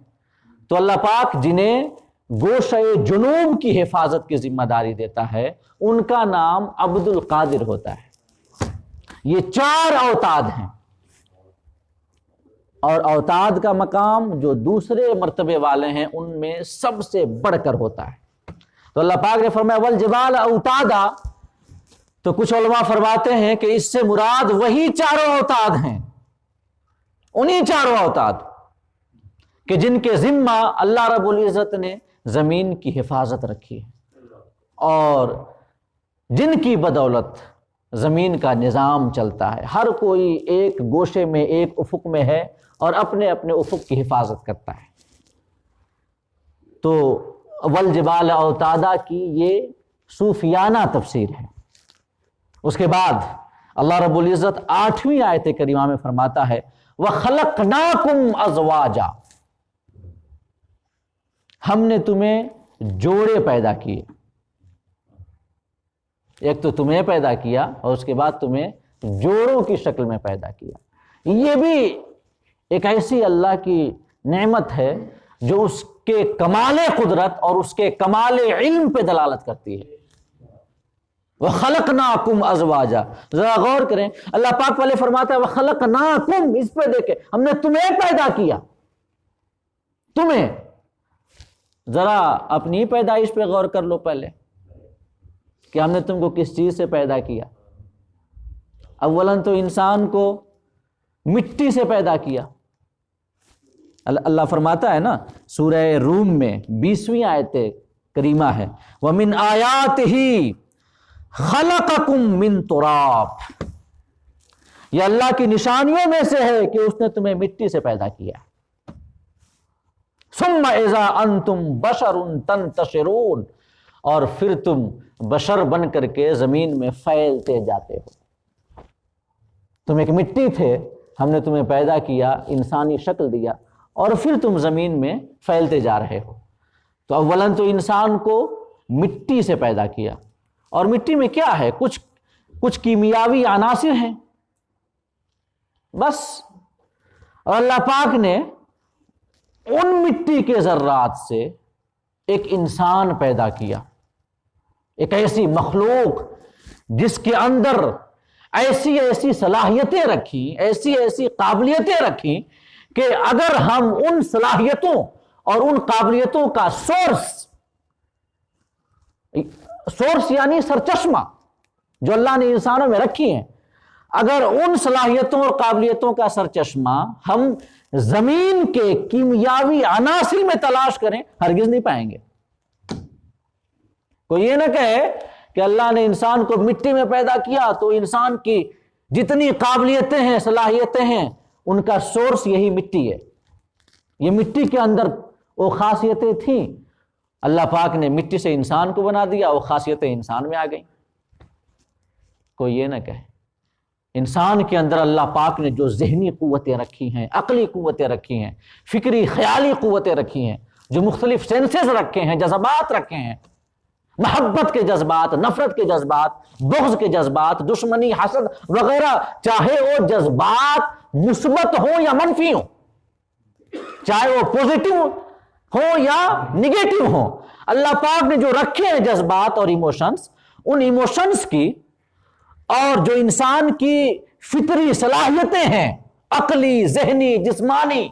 تو اللہ پاک جنہیں گوشے جنوب کی حفاظت کی ذمہ داری دیتا ہے ان کا نام عبد القادر ہوتا ہے۔ یہ 4 اوتاد ہیں، اور اوتاد کا مقام جو دوسرے مرتبے والے ہیں ان میں سب سے بڑھ کر ہوتا ہے۔ تو اللہ پاک نے فرمایا والجبال اوتادا، تو کچھ علماء فرماتے ہیں کہ اس سے مراد وہی 4 اوتاد ہیں، انہی 4 اوتاد کہ جن کے ذمہ اللہ رب العزت نے زمین کی حفاظت رکھی ہے، اور جن کی بدولت زمین کا نظام چلتا ہے۔ ہر کوئی ایک گوشے میں، ایک افق میں ہے اور اپنے اپنے افق کی حفاظت کرتا ہے۔ تو والجبال اوتادا کی یہ صوفیانہ تفسیر ہے۔ اس کے بعد اللہ رب العزت 8ویں آیت کریمہ میں فرماتا ہے وَخَلَقْنَاكُمْ أَزْوَاجًا، ہم نے تمہیں جوڑے پیدا کیے۔ ایک تو تمہیں پیدا کیا اور اس کے بعد تمہیں جوڑوں کی شکل میں پیدا کیا۔ یہ بھی ایک ایسی اللہ کی نعمت ہے جو اس کے کمال قدرت اور اس کے کمال علم پہ دلالت کرتی ہے۔ وَخَلَقْنَاكُمْ أَزْوَاجًا، ذرا غور کریں، اللہ پاک والے فرماتا ہے وَخَلَقْنَاكُمْ، اس پہ دیکھیں ہم نے تمہیں پیدا کیا۔ تمہیں، ذرا اپنی پیدائش پہ غور کر لو پہلے کہ ہم نے تم کو کس چیز سے پیدا کیا۔ اولاً تو انسان کو مٹی سے پیدا کیا۔ اللہ فرماتا ہے نا سورہ روم میں 20ویں آیت کریمہ ہے وَمِنْ آیَاتِهِ خَلَقَكُم مِّن تُرَابٍ، یہ اللہ کی نشانیوں میں سے ہے کہ اس نے تمہیں مٹی سے پیدا کیا۔ ثُمَّ إِذَا أَنْتُمْ بَشَرٌ تَنْتَشِرُونَ، اور پھر تم بشر بن کر کے زمین میں پھیلتے جاتے ہو۔ تم ایک مٹی تھے، ہم نے تمہیں پیدا کیا، انسانی شکل دیا، اور پھر تم زمین میں پھیلتے جا رہے ہو۔ تو اولاً تو انسان کو مٹی سے پیدا کیا، اور مٹی میں کیا ہے؟ کچھ کیمیاوی عناصر ہیں بس، اور اللہ پاک نے ان مٹی کے ذرات سے ایک انسان پیدا کیا، ایک ایسی مخلوق جس کے اندر ایسی ایسی صلاحیتیں رکھی، ایسی ایسی قابلیتیں رکھی کہ اگر ہم ان صلاحیتوں اور ان قابلیتوں کا سورس یعنی سرچشمہ جو اللہ نے انسانوں میں رکھی ہیں، اگر ان صلاحیتوں اور قابلیتوں کا سرچشمہ ہم زمین کے کیمیاوی عناصر میں تلاش کریں ہرگز نہیں پائیں گے۔ کوئی یہ نہ کہے کہ اللہ نے انسان کو مٹی میں پیدا کیا تو انسان کی جتنی قابلیتیں ہیں، صلاحیتیں ہیں، ان کا سورس یہی مٹی ہے۔ یہ مٹی کے اندر وہ خاصیتیں تھیں، اللہ پاک نے مٹی سے انسان کو بنا دیا، وہ خاصیتیں انسان میں آ گئیں۔ کوئی یہ نہ کہے انسان کے اندر اللہ پاک نے جو ذہنی قوتیں رکھی ہیں، عقلی قوتیں رکھی ہیں، فکری خیالی قوتیں رکھی ہیں، جو مختلف سینسز رکھے ہیں، جذبات رکھے ہیں، محبت کے جذبات، نفرت کے جذبات، بغض کے جذبات، دشمنی، حسد وغیرہ، چاہے وہ جذبات مثبت ہوں یا منفی ہوں، چاہے وہ پوزیٹو ہو یا نگیٹو ہو، اللہ پاک نے جو رکھے ہیں جذبات اور ایموشنز، ان ایموشنز کی اور جو انسان کی فطری صلاحیتیں ہیں، عقلی، ذہنی، جسمانی،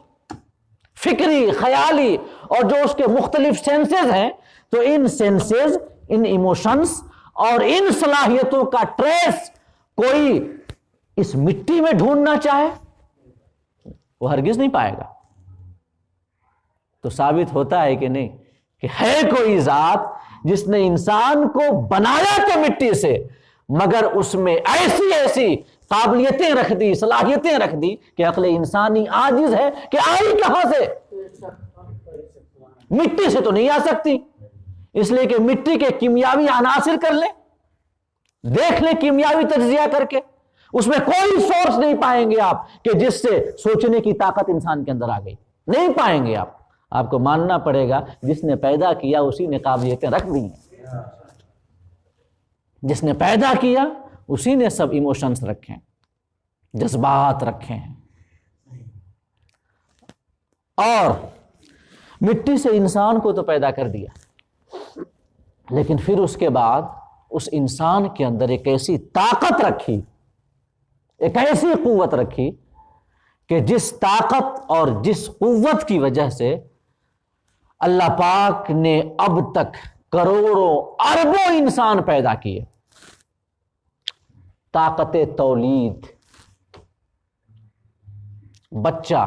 فکری، خیالی، اور جو اس کے مختلف سینسز ہیں، تو ان سینسز، ان ایموشنز اور ان صلاحیتوں کا ٹریس کوئی اس مٹی میں ڈھونڈنا چاہے وہ ہرگز نہیں پائے گا۔ تو ثابت ہوتا ہے کہ نہیں کہ ہے کوئی ذات جس نے انسان کو بنایا تو مٹی سے، مگر اس میں ایسی ایسی قابلیتیں رکھ دی، صلاحیتیں رکھ دی کہ عقل انسانی عاجز ہے کہ آئی کہاں سے؟ مٹی سے تو نہیں آ سکتی، اس لیے کہ مٹی کے کیمیاوی عناصر کر لیں، دیکھ لیں کیمیاوی تجزیہ کر کے، اس میں کوئی سورس نہیں پائیں گے آپ کہ جس سے سوچنے کی طاقت انسان کے اندر آ گئی، نہیں پائیں گے آپ کو ماننا پڑے گا جس نے پیدا کیا اسی نے قابلیتیں رکھ دی ہیں، جس نے پیدا کیا اسی نے سب ایموشنز رکھے ہیں، جذبات رکھے ہیں۔ اور مٹی سے انسان کو تو پیدا کر دیا، لیکن پھر اس کے بعد اس انسان کے اندر ایک ایسی طاقت رکھی، ایک ایسی قوت رکھی کہ جس طاقت اور جس قوت کی وجہ سے اللہ پاک نے اب تک کروڑوں اربوں انسان پیدا کیے۔ طاقت تولید، بچہ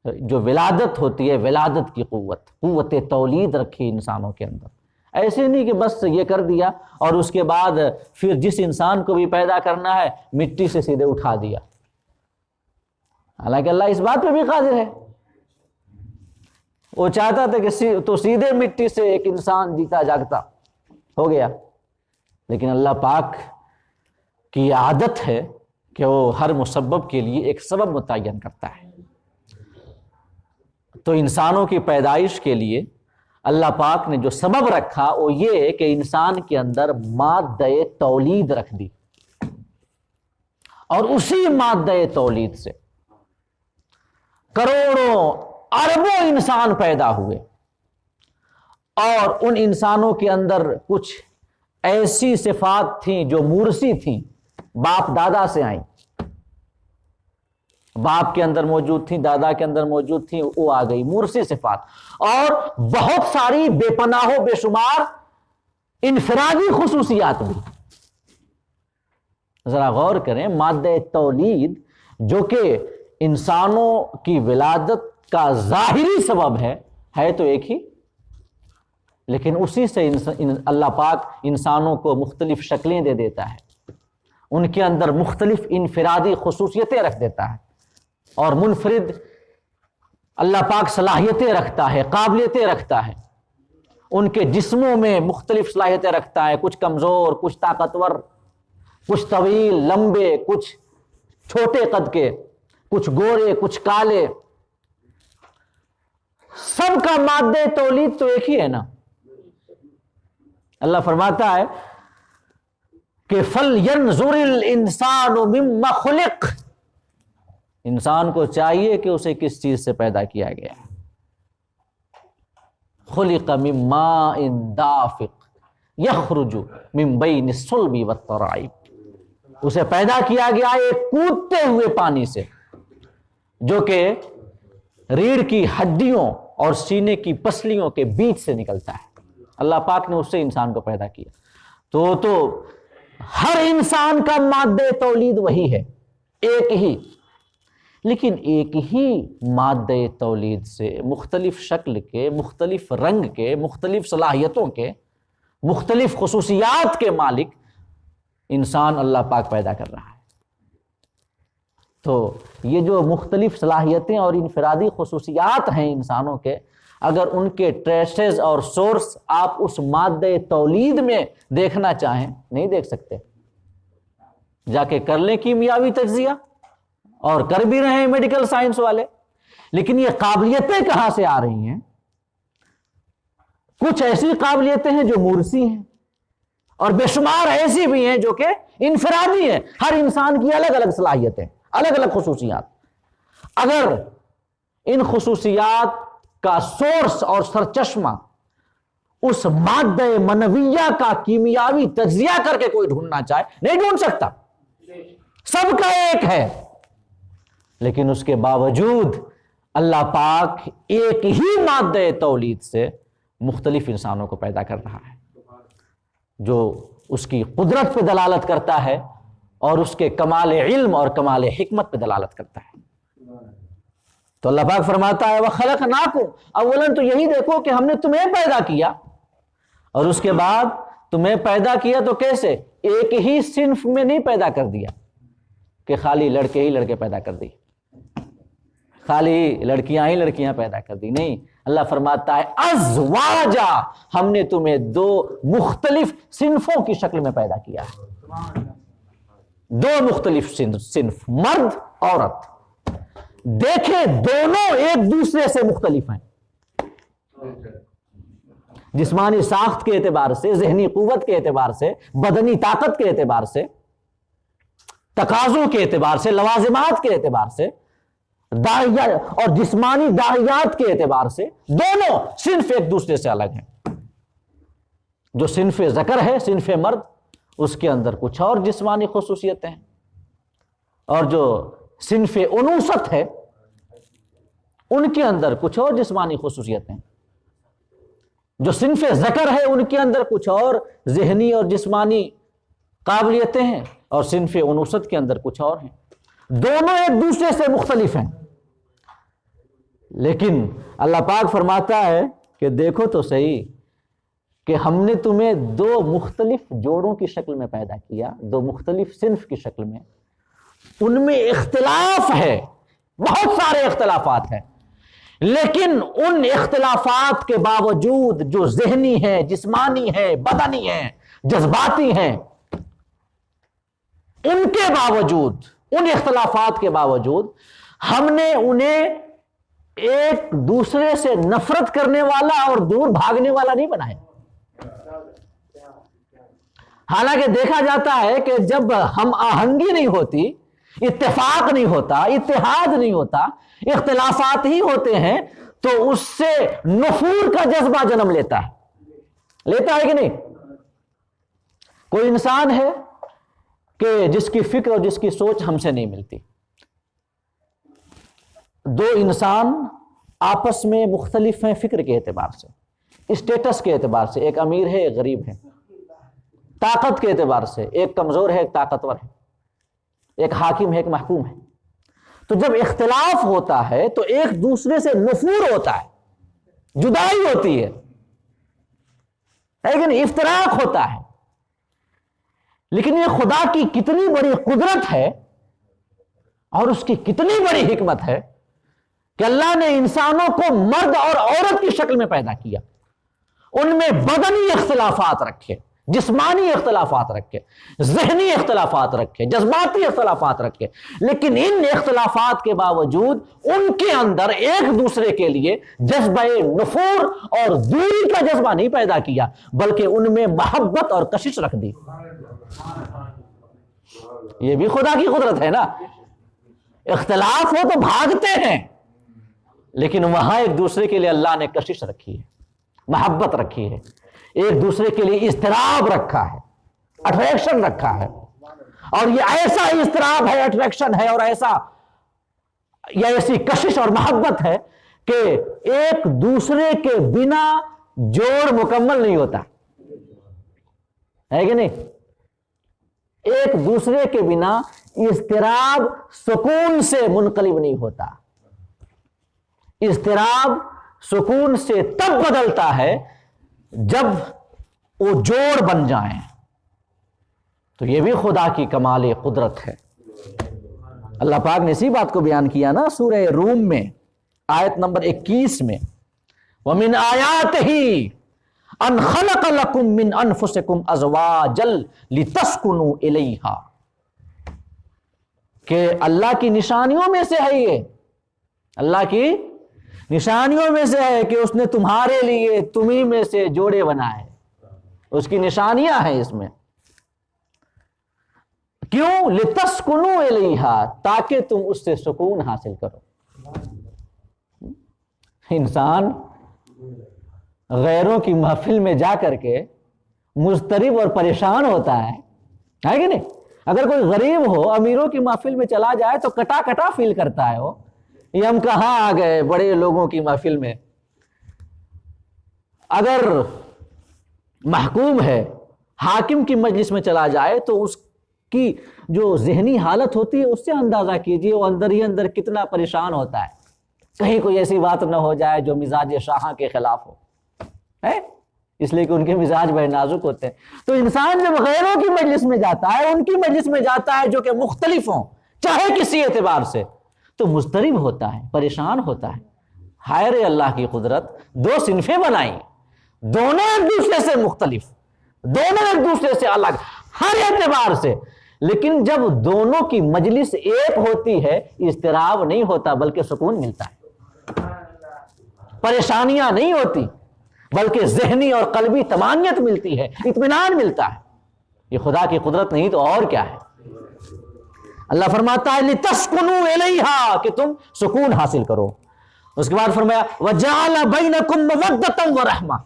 جو ولادت ہوتی ہے، ولادت کی قوت تولید رکھی انسانوں کے اندر۔ ایسے نہیں کہ بس یہ کر دیا اور اس کے بعد پھر جس انسان کو بھی پیدا کرنا ہے مٹی سے سیدھے اٹھا دیا، حالانکہ اللہ اس بات پہ بھی قادر ہے، وہ چاہتا تھا کہ تو سیدھے مٹی سے ایک انسان جیتا جاگتا ہو گیا، لیکن اللہ پاک کی عادت ہے کہ وہ ہر مسبب کے لیے ایک سبب متعین کرتا ہے۔ تو انسانوں کی پیدائش کے لیے اللہ پاک نے جو سبب رکھا وہ یہ ہے کہ انسان کے اندر مادہ تولید رکھ دی، اور اسی مادہ تولید سے کروڑوں اربوں انسان پیدا ہوئے، اور ان انسانوں کے اندر کچھ ایسی صفات تھیں جو مورثی تھیں، باپ دادا سے آئیں، باپ کے اندر موجود تھیں، دادا کے اندر موجود تھیں، وہ آ گئی مورثی صفات، اور بہت ساری بے پناہ و بے شمار انفرادی خصوصیات بھی۔ ذرا غور کریں، مادہ تولید جو کہ انسانوں کی ولادت کا ظاہری سبب ہے تو ایک ہی، لیکن اسی سے اللہ پاک انسانوں کو مختلف شکلیں دے دیتا ہے، ان کے اندر مختلف انفرادی خصوصیتیں رکھ دیتا ہے، اور منفرد اللہ پاک صلاحیتیں رکھتا ہے، قابلیتیں رکھتا ہے، ان کے جسموں میں مختلف صلاحیتیں رکھتا ہے، کچھ کمزور، کچھ طاقتور، کچھ طویل لمبے، کچھ چھوٹے قد کے، کچھ گورے، کچھ کالے، سب کا مادہ تولید تو ایک ہی ہے نا۔ اللہ فرماتا ہے کہ فَلْيَنْظُرِ الْإِنسَانُ مِمَّا خُلِقَ، انسان کو چاہیے کہ اسے کس چیز سے پیدا کیا گیا ہے۔ خُلِقَ مِن مَاءٍ دَافِقٍ يَخْرُجُ مِن بَيْنِ الصُّلْبِ وَالتَّرَائِبِ، اسے پیدا کیا گیا ایک کودتے ہوئے پانی سے جو کہ ریڑھ کی ہڈیوں اور سینے کی پسلیوں کے بیچ سے نکلتا ہے۔ اللہ پاک نے اس سے انسان کو پیدا کیا، تو ہر انسان کا مادہ تولید وہی ہے، ایک ہی، لیکن ایک ہی مادہ تولید سے مختلف شکل کے، مختلف رنگ کے، مختلف صلاحیتوں کے، مختلف خصوصیات کے مالک انسان اللہ پاک پیدا کر رہا ہے۔ تو یہ جو مختلف صلاحیتیں اور انفرادی خصوصیات ہیں انسانوں کے، اگر ان کے ٹریسز اور سورس آپ اس مادہ تولید میں دیکھنا چاہیں نہیں دیکھ سکتے، جا کے کر لیں کیمیاوی تجزیہ، اور کر بھی رہے ہیں میڈیکل سائنس والے، لیکن یہ قابلیتیں کہاں سے آ رہی ہیں؟ کچھ ایسی قابلیتیں ہیں جو مورثی ہیں، اور بے شمار ایسی بھی ہیں جو کہ انفرادی ہیں، ہر انسان کی الگ الگ صلاحیتیں، الگ الگ خصوصیات۔ اگر ان خصوصیات کا سورس اور سرچشمہ اس مادہ منویہ کا کیمیاوی تجزیہ کر کے کوئی ڈھونڈنا چاہے نہیں ڈھونڈ سکتا، سب کا ایک ہے، لیکن اس کے باوجود اللہ پاک ایک ہی مادہ تولید سے مختلف انسانوں کو پیدا کر رہا ہے، جو اس کی قدرت پہ دلالت کرتا ہے اور اس کے کمال علم اور کمال حکمت پہ دلالت کرتا ہے۔ تو اللہ پاک فرماتا ہے وَخَلَقْنَاكُمْ، اولاً تو یہی دیکھو کہ ہم نے تمہیں پیدا کیا، اور اس کے بعد تمہیں پیدا کیا تو کیسے؟ ایک ہی صنف میں نہیں پیدا کر دیا کہ خالی لڑکے ہی لڑکے پیدا کر دی، خالی لڑکیاں ہی لڑکیاں پیدا کر دی، نہیں، اللہ فرماتا ہے ازواجا، ہم نے تمہیں دو مختلف صنفوں کی شکل میں پیدا کیا ہے، دو مختلف صنف، مرد عورت، دیکھیں دونوں ایک دوسرے سے مختلف ہیں، جسمانی ساخت کے اعتبار سے، ذہنی قوت کے اعتبار سے، بدنی طاقت کے اعتبار سے، تقاضوں کے اعتبار سے، لوازمات کے اعتبار سے، اور جسمانی داعیات کے اعتبار سے، دونوں صنف ایک دوسرے سے الگ ہیں۔ جو صنف ذکر ہے، صنف مرد، اس کے اندر کچھ اور جسمانی خصوصیتیں ہیں، اور جو صنف انوثت ہے ان کے اندر کچھ اور جسمانی خصوصیتیں، جو صنف ذکر ہے ان کے اندر کچھ اور ذہنی اور جسمانی قابلیتیں ہیں، اور صنف انوثت کے اندر کچھ اور ہیں، دونوں ایک دوسرے سے مختلف ہیں، لیکن اللہ پاک فرماتا ہے کہ دیکھو تو صحیح کہ ہم نے تمہیں دو مختلف جوڑوں کی شکل میں پیدا کیا، دو مختلف صنف کی شکل میں، ان میں اختلاف ہے، بہت سارے اختلافات ہیں، لیکن ان اختلافات کے باوجود جو ذہنی ہے، جسمانی ہے، بدنی ہے، جذباتی ہیں، ان کے باوجود، ان اختلافات کے باوجود ہم نے انہیں ایک دوسرے سے نفرت کرنے والا اور دور بھاگنے والا نہیں بنایا۔ حالانکہ دیکھا جاتا ہے کہ جب ہم آہنگی نہیں ہوتی، اتفاق نہیں ہوتا، اتحاد نہیں ہوتا، اختلافات ہی ہوتے ہیں، تو اس سے نفور کا جذبہ جنم لیتا ہے کہ نہیں؟ کوئی انسان ہے کہ جس کی فکر اور جس کی سوچ ہم سے نہیں ملتی، دو انسان آپس میں مختلف ہیں فکر کے اعتبار سے، اسٹیٹس کے اعتبار سے، ایک امیر ہے ایک غریب ہے، طاقت کے اعتبار سے ایک کمزور ہے ایک طاقتور ہے، ایک حاکم ہے ایک محکوم ہے۔ تو جب اختلاف ہوتا ہے تو ایک دوسرے سے نفور ہوتا ہے، جدائی ہوتی ہے، لیکن افتراق ہوتا ہے۔ لیکن یہ خدا کی کتنی بڑی قدرت ہے اور اس کی کتنی بڑی حکمت ہے کہ اللہ نے انسانوں کو مرد اور عورت کی شکل میں پیدا کیا، ان میں بدنی اختلافات رکھے، جسمانی اختلافات رکھے، ذہنی اختلافات رکھے، جذباتی اختلافات رکھے، لیکن ان اختلافات کے باوجود ان کے اندر ایک دوسرے کے لیے جذبہ نفور اور دوری کا جذبہ نہیں پیدا کیا، بلکہ ان میں محبت اور کشش رکھ دی۔ یہ بھی خدا کی قدرت ہے نا، اختلاف ہو تو بھاگتے ہیں، لیکن وہاں ایک دوسرے کے لیے اللہ نے کشش رکھی ہے، محبت رکھی ہے، ایک دوسرے کے لیے اضطراب رکھا ہے، اٹریکشن رکھا ہے۔ اور یہ ایسا اضطراب ہے، اٹریکشن ہے، اور ایسی کشش اور محبت ہے کہ ایک دوسرے کے بنا جوڑ مکمل نہیں ہوتا ہے کہ نہیں؟ ایک دوسرے کے بنا اضطراب سکون سے منقلب نہیں ہوتا۔ اضطراب سکون سے تب بدلتا ہے جب وہ جوڑ بن جائیں۔ تو یہ بھی خدا کی کمال قدرت ہے۔ اللہ پاک نے اسی بات کو بیان کیا نا سورہ روم میں آیت نمبر 21 میں، وَمِنْ آيَاتِهِ أَنْ خَلَقَ لَكُم مِّنْ أَنفُسِكُمْ أَزْوَاجًا لِتَسْكُنُوا إِلَيْهَا، کہ اللہ کی نشانیوں میں سے ہے، یہ اللہ کی نشانیوں میں سے ہے کہ اس نے تمہارے لیے تمہیں میں سے جوڑے بنائے، اس کی نشانیاں ہیں اس میں۔ کیوں؟ لِتَسْكُنُوا إِلَيْهَا، تاکہ تم اس سے سکون حاصل کرو۔ انسان غیروں کی محفل میں جا کر کے مضطرب اور پریشان ہوتا ہے کہ نہیں؟ اگر کوئی غریب ہو امیروں کی محفل میں چلا جائے تو کٹا کٹا فیل کرتا ہے، وہ یہ ہم کہاں آ گئے بڑے لوگوں کی محفل میں۔ اگر محکوم ہے حاکم کی مجلس میں چلا جائے تو اس کی جو ذہنی حالت ہوتی ہے اس سے اندازہ کیجئے وہ اندر ہی اندر کتنا پریشان ہوتا ہے، کہیں کوئی ایسی بات نہ ہو جائے جو مزاج شاہاں کے خلاف ہو، اس لیے کہ ان کے مزاج بڑے نازک ہوتے ہیں۔ تو انسان جب غیروں کی مجلس میں جاتا ہے، ان کی مجلس میں جاتا ہے جو کہ مختلف ہوں چاہے کسی اعتبار سے، تو مضطرب ہوتا ہے، پریشان ہوتا ہے۔ ہائے رے اللہ کی قدرت، دو صنفیں بنائیں، دونوں ایک دوسرے سے مختلف، دونوں ایک دوسرے سے الگ ہر اعتبار سے، لیکن جب دونوں کی مجلس ایک ہوتی ہے اضطراب نہیں ہوتا بلکہ سکون ملتا ہے، پریشانیاں نہیں ہوتی بلکہ ذہنی اور قلبی طمانینت ملتی ہے، اطمینان ملتا ہے۔ یہ خدا کی قدرت نہیں تو اور کیا ہے؟ اللہ فرماتا ہے لِتَسْكُنُوا إِلَيْهَا، کہ تم سکون حاصل کرو۔ اس کے بعد فرمایا وَجَعَلَ بَيْنَكُمْ مَوَدَّةً وَرَحْمَةً،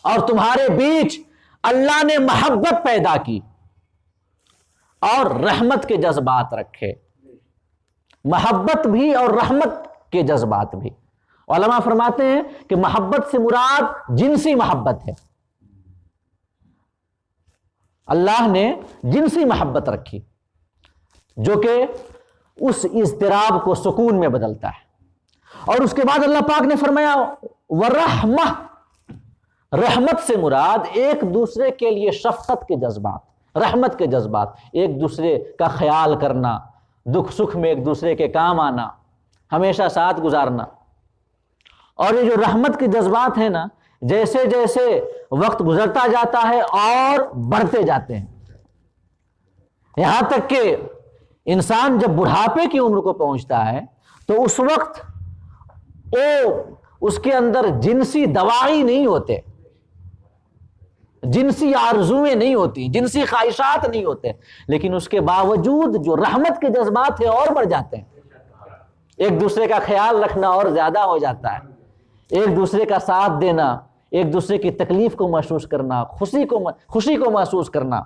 اور تمہارے بیچ اللہ نے محبت پیدا کی اور رحمت کے جذبات رکھے، محبت بھی اور رحمت کے جذبات بھی۔ علماء فرماتے ہیں کہ محبت سے مراد جنسی محبت ہے، اللہ نے جنسی محبت رکھی جو کہ اس اضطراب کو سکون میں بدلتا ہے۔ اور اس کے بعد اللہ پاک نے فرمایا وَرَحْمَةً، رحمت سے مراد ایک دوسرے کے لیے شفقت کے جذبات، رحمت کے جذبات، ایک دوسرے کا خیال کرنا، دکھ سکھ میں ایک دوسرے کے کام آنا، ہمیشہ ساتھ گزارنا. اور یہ جو رحمت کے جذبات ہیں نا، جیسے جیسے وقت گزرتا جاتا ہے اور بڑھتے جاتے ہیں، یہاں تک کہ انسان جب بڑھاپے کی عمر کو پہنچتا ہے تو اس وقت اس کے اندر جنسی دوائی نہیں ہوتے، جنسی آرزویں نہیں ہوتی، جنسی خواہشات نہیں ہوتے، لیکن اس کے باوجود جو رحمت کے جذبات ہیں اور بڑھ جاتے ہیں. ایک دوسرے کا خیال رکھنا اور زیادہ ہو جاتا ہے، ایک دوسرے کا ساتھ دینا، ایک دوسرے کی تکلیف کو محسوس کرنا، خوشی کو محسوس کرنا،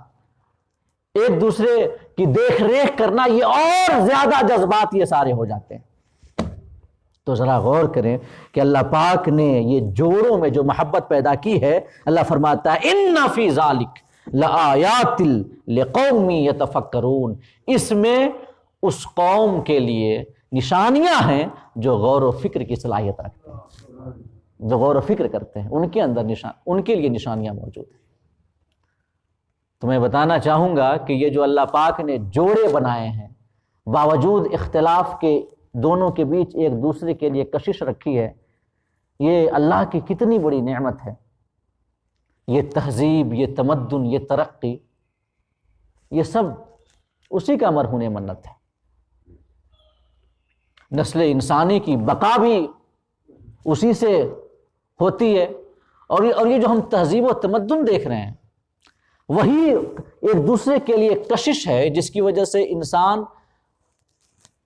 ایک دوسرے کی دیکھ ریکھ کرنا، یہ اور زیادہ جذبات یہ سارے ہو جاتے ہیں. تو ذرا غور کریں کہ اللہ پاک نے یہ جوڑوں میں جو محبت پیدا کی ہے، اللہ فرماتا ہے ان فی ذالک لآیات لقوم یتفکرون، اس میں اس قوم کے لیے نشانیاں ہیں جو غور و فکر کی صلاحیت رکھتے ہیں، جو غور و فکر کرتے ہیں، ان کے اندر ان کے لیے نشانیاں موجود ہیں. تو میں بتانا چاہوں گا کہ یہ جو اللہ پاک نے جوڑے بنائے ہیں، باوجود اختلاف کے دونوں کے بیچ ایک دوسرے کے لیے کشش رکھی ہے، یہ اللہ کی کتنی بڑی نعمت ہے. یہ تہذیب، یہ تمدن، یہ ترقی، یہ سب اسی کا مرہون منت ہے. نسل انسانی کی بقا بھی اسی سے ہوتی ہے، اور یہ جو ہم تہذیب و تمدن دیکھ رہے ہیں، وہی ایک دوسرے کے لیے کشش ہے جس کی وجہ سے انسان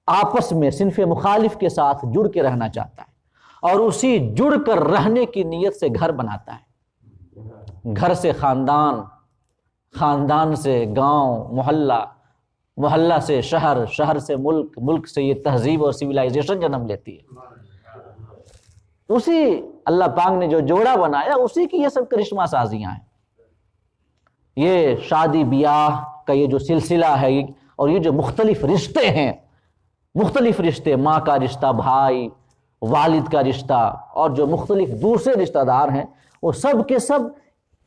آپس میں صنف مخالف کے ساتھ جڑ کے رہنا چاہتا ہے، اور اسی جڑ کر رہنے کی نیت سے گھر بناتا ہے، گھر سے خاندان، خاندان سے گاؤں، محلہ سے شہر، شہر سے ملک، ملک سے یہ تہذیب اور سویلائزیشن جنم لیتی ہے. اسی اللہ پاک نے جو جوڑا بنایا، اسی کی یہ سب کرشمہ سازیاں ہیں. یہ شادی بیاہ کا یہ جو سلسلہ ہے، اور یہ جو مختلف رشتے ہیں، مختلف رشتے، ماں کا رشتہ، بھائی، والد کا رشتہ، اور جو مختلف دوسرے رشتہ دار ہیں، وہ سب کے سب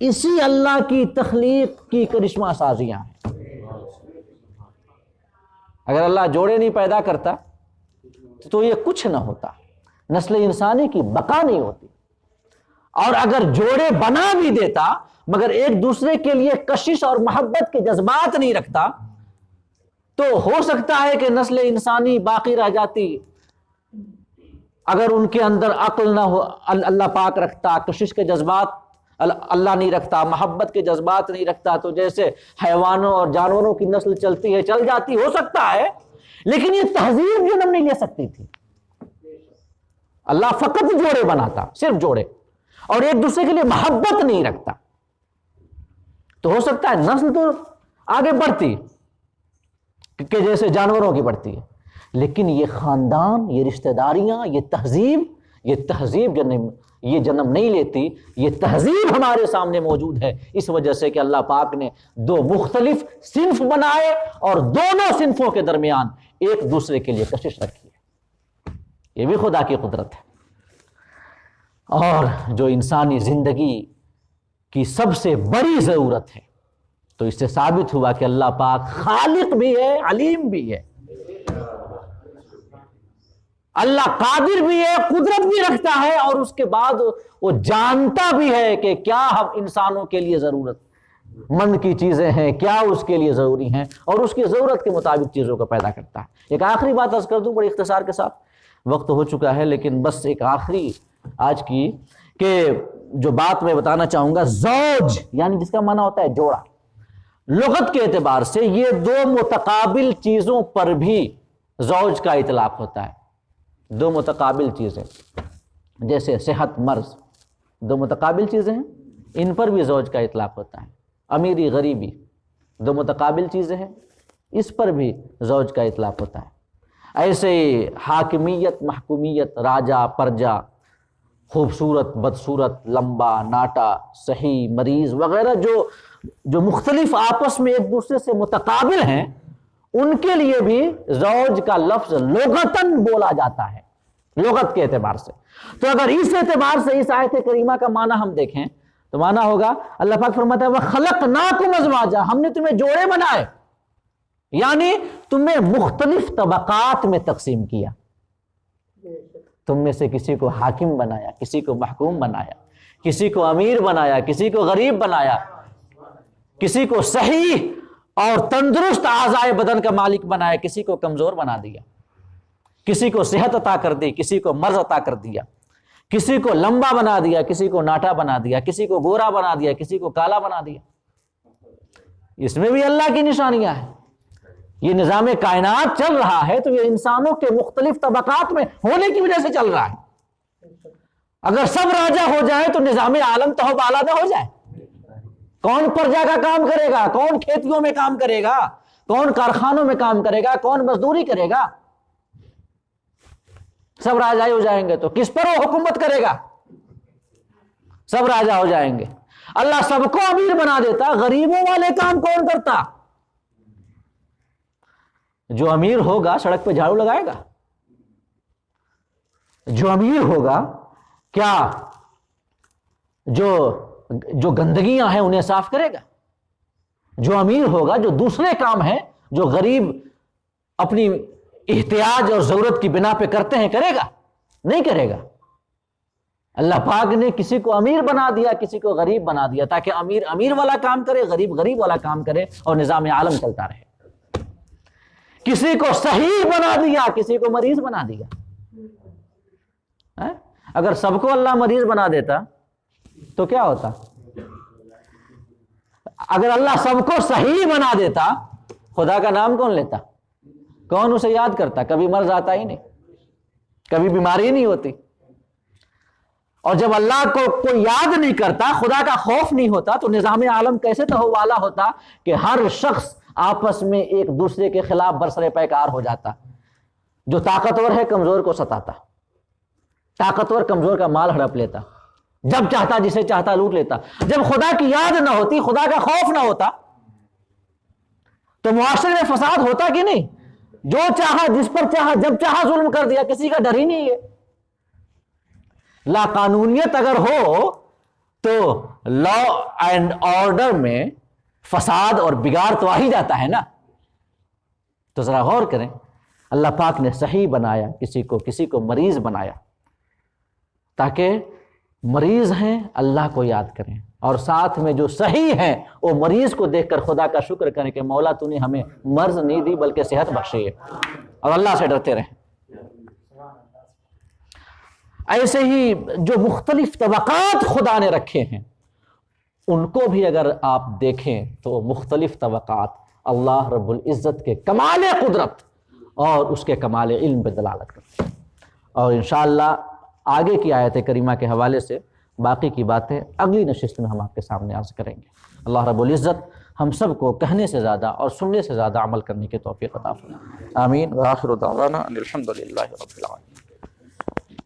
اسی اللہ کی تخلیق کی کرشمہ سازیاں ہیں. اگر اللہ جوڑے نہیں پیدا کرتا تو یہ کچھ نہ ہوتا، نسل انسانی کی بقا نہیں ہوتی. اور اگر جوڑے بنا بھی دیتا مگر ایک دوسرے کے لیے کشش اور محبت کے جذبات نہیں رکھتا، تو ہو سکتا ہے کہ نسل انسانی باقی رہ جاتی. اگر ان کے اندر عقل نہ ہو، اللہ پاک رکھتا، کشش کے جذبات اللہ نہیں رکھتا، محبت کے جذبات نہیں رکھتا، تو جیسے حیوانوں اور جانوروں کی نسل چلتی ہے، چل جاتی، ہو سکتا ہے. لیکن یہ تہذیب جنم نہیں لے سکتی تھی. اللہ فقط جوڑے بناتا، صرف جوڑے، اور ایک دوسرے کے لیے محبت نہیں رکھتا. تو ہو سکتا ہے نسل تو آگے بڑھتی کہ جیسے جانوروں کی بڑھتی ہے، لیکن یہ خاندان، یہ رشتہ داریاں، یہ تہذیب جنم نہیں لیتی. یہ تہذیب ہمارے سامنے موجود ہے اس وجہ سے کہ اللہ پاک نے دو مختلف صنف بنائے اور دونوں صنفوں کے درمیان ایک دوسرے کے لیے کشش رکھی ہے. یہ بھی خدا کی قدرت ہے. اور جو انسانی زندگی کی سب سے بڑی ضرورت ہے، تو اس سے ثابت ہوا کہ اللہ پاک خالق بھی ہے، علیم بھی ہے. اللہ قادر بھی ہے، قدرت بھی رکھتا ہے، اور اس کے بعد وہ جانتا بھی ہے کہ کیا ہم انسانوں کے لیے ضرورت مند کی چیزیں ہیں، کیا اس کے لیے ضروری ہیں، اور اس کی ضرورت کے مطابق چیزوں کو پیدا کرتا ہے. ایک آخری بات عرض کر دوں بڑی اختصار کے ساتھ، وقت ہو چکا ہے، لیکن بس ایک آخری آج کی کہ جو بات میں بتانا چاہوں گا، زوج یعنی جس کا معنی ہوتا ہے جوڑا، لغت کے اعتبار سے یہ دو متقابل چیزوں پر بھی زوج کا اطلاق ہوتا ہے. دو متقابل چیزیں جیسے صحت، مرض، دو متقابل چیزیں ہیں، ان پر بھی زوج کا اطلاق ہوتا ہے. امیری، غریبی، دو متقابل چیزیں ہیں، اس پر بھی زوج کا اطلاق ہوتا ہے. ایسے حاکمیت، محکومیت، راجا، پرجا، خوبصورت، بدصورت، لمبا، ناٹا، صحیح، مریض وغیرہ جو مختلف آپس میں ایک دوسرے سے متقابل ہیں، ان کے لیے بھی زوج کا لفظ لغتاً بولا جاتا ہے، لغت کے اعتبار سے. تو اگر اس اعتبار سے اس آیت کریمہ کا معنی ہم دیکھیں تو معنی ہوگا، اللہ پاک فرماتا ہے وَخَلَقْنَاكُمْ أَزْوَاجًا، ہم نے تمہیں جوڑے بنائے، یعنی تمہیں مختلف طبقات میں تقسیم کیا. تم میں سے کسی کو حاکم بنایا، کسی کو محکوم بنایا، کسی کو امیر بنایا، کسی کو غریب بنایا، کسی کو صحیح اور تندرست اعضائے بدن کا مالک بنایا، کسی کو کمزور بنا دیا، کسی کو صحت عطا کر دی، کسی کو مرض عطا کر دیا، کسی کو لمبا بنا دیا، کسی کو ناٹا بنا دیا، کسی کو گورا بنا دیا، کسی کو کالا بنا دیا۔ اس میں بھی اللہ کی نشانیاں ہیں۔ یہ نظام کائنات چل رہا ہے تو یہ انسانوں کے مختلف طبقات میں ہونے کی وجہ سے چل رہا ہے۔ اگر سب راجا ہو جائے تو نظام عالم تہو بالا نہ ہو جائے۔ کون پرجا کا کام کرے گا؟ کون کھیتیوں میں کام کرے گا؟ کون کارخانوں میں کام کرے گا؟ کون مزدوری کرے گا؟ سب راجا ہو جائیں گے تو کس پر وہ حکومت کرے گا؟ سب راجا ہو جائیں گے۔ اللہ سب کو امیر بنا دیتا، غریبوں والے کام کون کرتا؟ جو امیر ہوگا سڑک پہ جھاڑو لگائے گا؟ جو امیر ہوگا کیا جو گندگیاں ہیں انہیں صاف کرے گا؟ جو امیر ہوگا جو دوسرے کام ہیں جو غریب اپنی احتیاج اور ضرورت کی بنا پہ کرتے ہیں کرے گا؟ نہیں کرے گا۔ اللہ پاک نے کسی کو امیر بنا دیا، کسی کو غریب بنا دیا، تاکہ امیر امیر والا کام کرے، غریب غریب والا کام کرے اور نظام عالم چلتا رہے۔ کسی کو صحیح بنا دیا، کسی کو مریض بنا دیا۔ اگر سب کو اللہ مریض بنا دیتا تو کیا ہوتا؟ اگر اللہ سب کو صحیح بنا دیتا، خدا کا نام کون لیتا؟ کون اسے یاد کرتا؟ کبھی مرض آتا ہی نہیں، کبھی بیماری نہیں ہوتی۔ اور جب اللہ کو کوئی یاد نہیں کرتا، خدا کا خوف نہیں ہوتا، تو نظام عالم کیسے تہوالا ہوتا کہ ہر شخص آپس میں ایک دوسرے کے خلاف برسر پیکار ہو جاتا۔ جو طاقتور ہے کمزور کو ستاتا، طاقتور کمزور کا مال ہڑپ لیتا، جب چاہتا جسے چاہتا لوٹ لیتا۔ جب خدا کی یاد نہ ہوتی، خدا کا خوف نہ ہوتا، تو معاشرے میں فساد ہوتا کہ نہیں؟ جو چاہا جس پر چاہا جب چاہا ظلم کر دیا، کسی کا ڈر ہی نہیں ہے۔ لا قانونیت اگر ہو تو لا اینڈ آرڈر میں فساد اور بگاڑ تو آ ہی جاتا ہے نا۔ تو ذرا غور کریں، اللہ پاک نے صحیح بنایا، کسی کو مریض بنایا، تاکہ مریض ہیں اللہ کو یاد کریں، اور ساتھ میں جو صحیح ہیں وہ مریض کو دیکھ کر خدا کا شکر کریں کہ مولا تو نے ہمیں مرض نہیں دی بلکہ صحت بخشی ہے، اور اللہ سے ڈرتے رہیں۔ ایسے ہی جو مختلف طبقات خدا نے رکھے ہیں ان کو بھی اگر آپ دیکھیں تو مختلف طبقات اللہ رب العزت کے کمال قدرت اور اس کے کمال علم پہ دلالت کرتے ہیں۔ اور انشاءاللہ آگے کی آیت کریمہ کے حوالے سے باقی کی باتیں اگلی نشست میں ہم آپ کے سامنے عرض کریں گے۔ اللہ رب العزت ہم سب کو کہنے سے زیادہ اور سننے سے زیادہ عمل کرنے کی توفیق عطا فرمائے۔ آمین۔ وآخر دعوانا ان الحمد للہ رب العالمین۔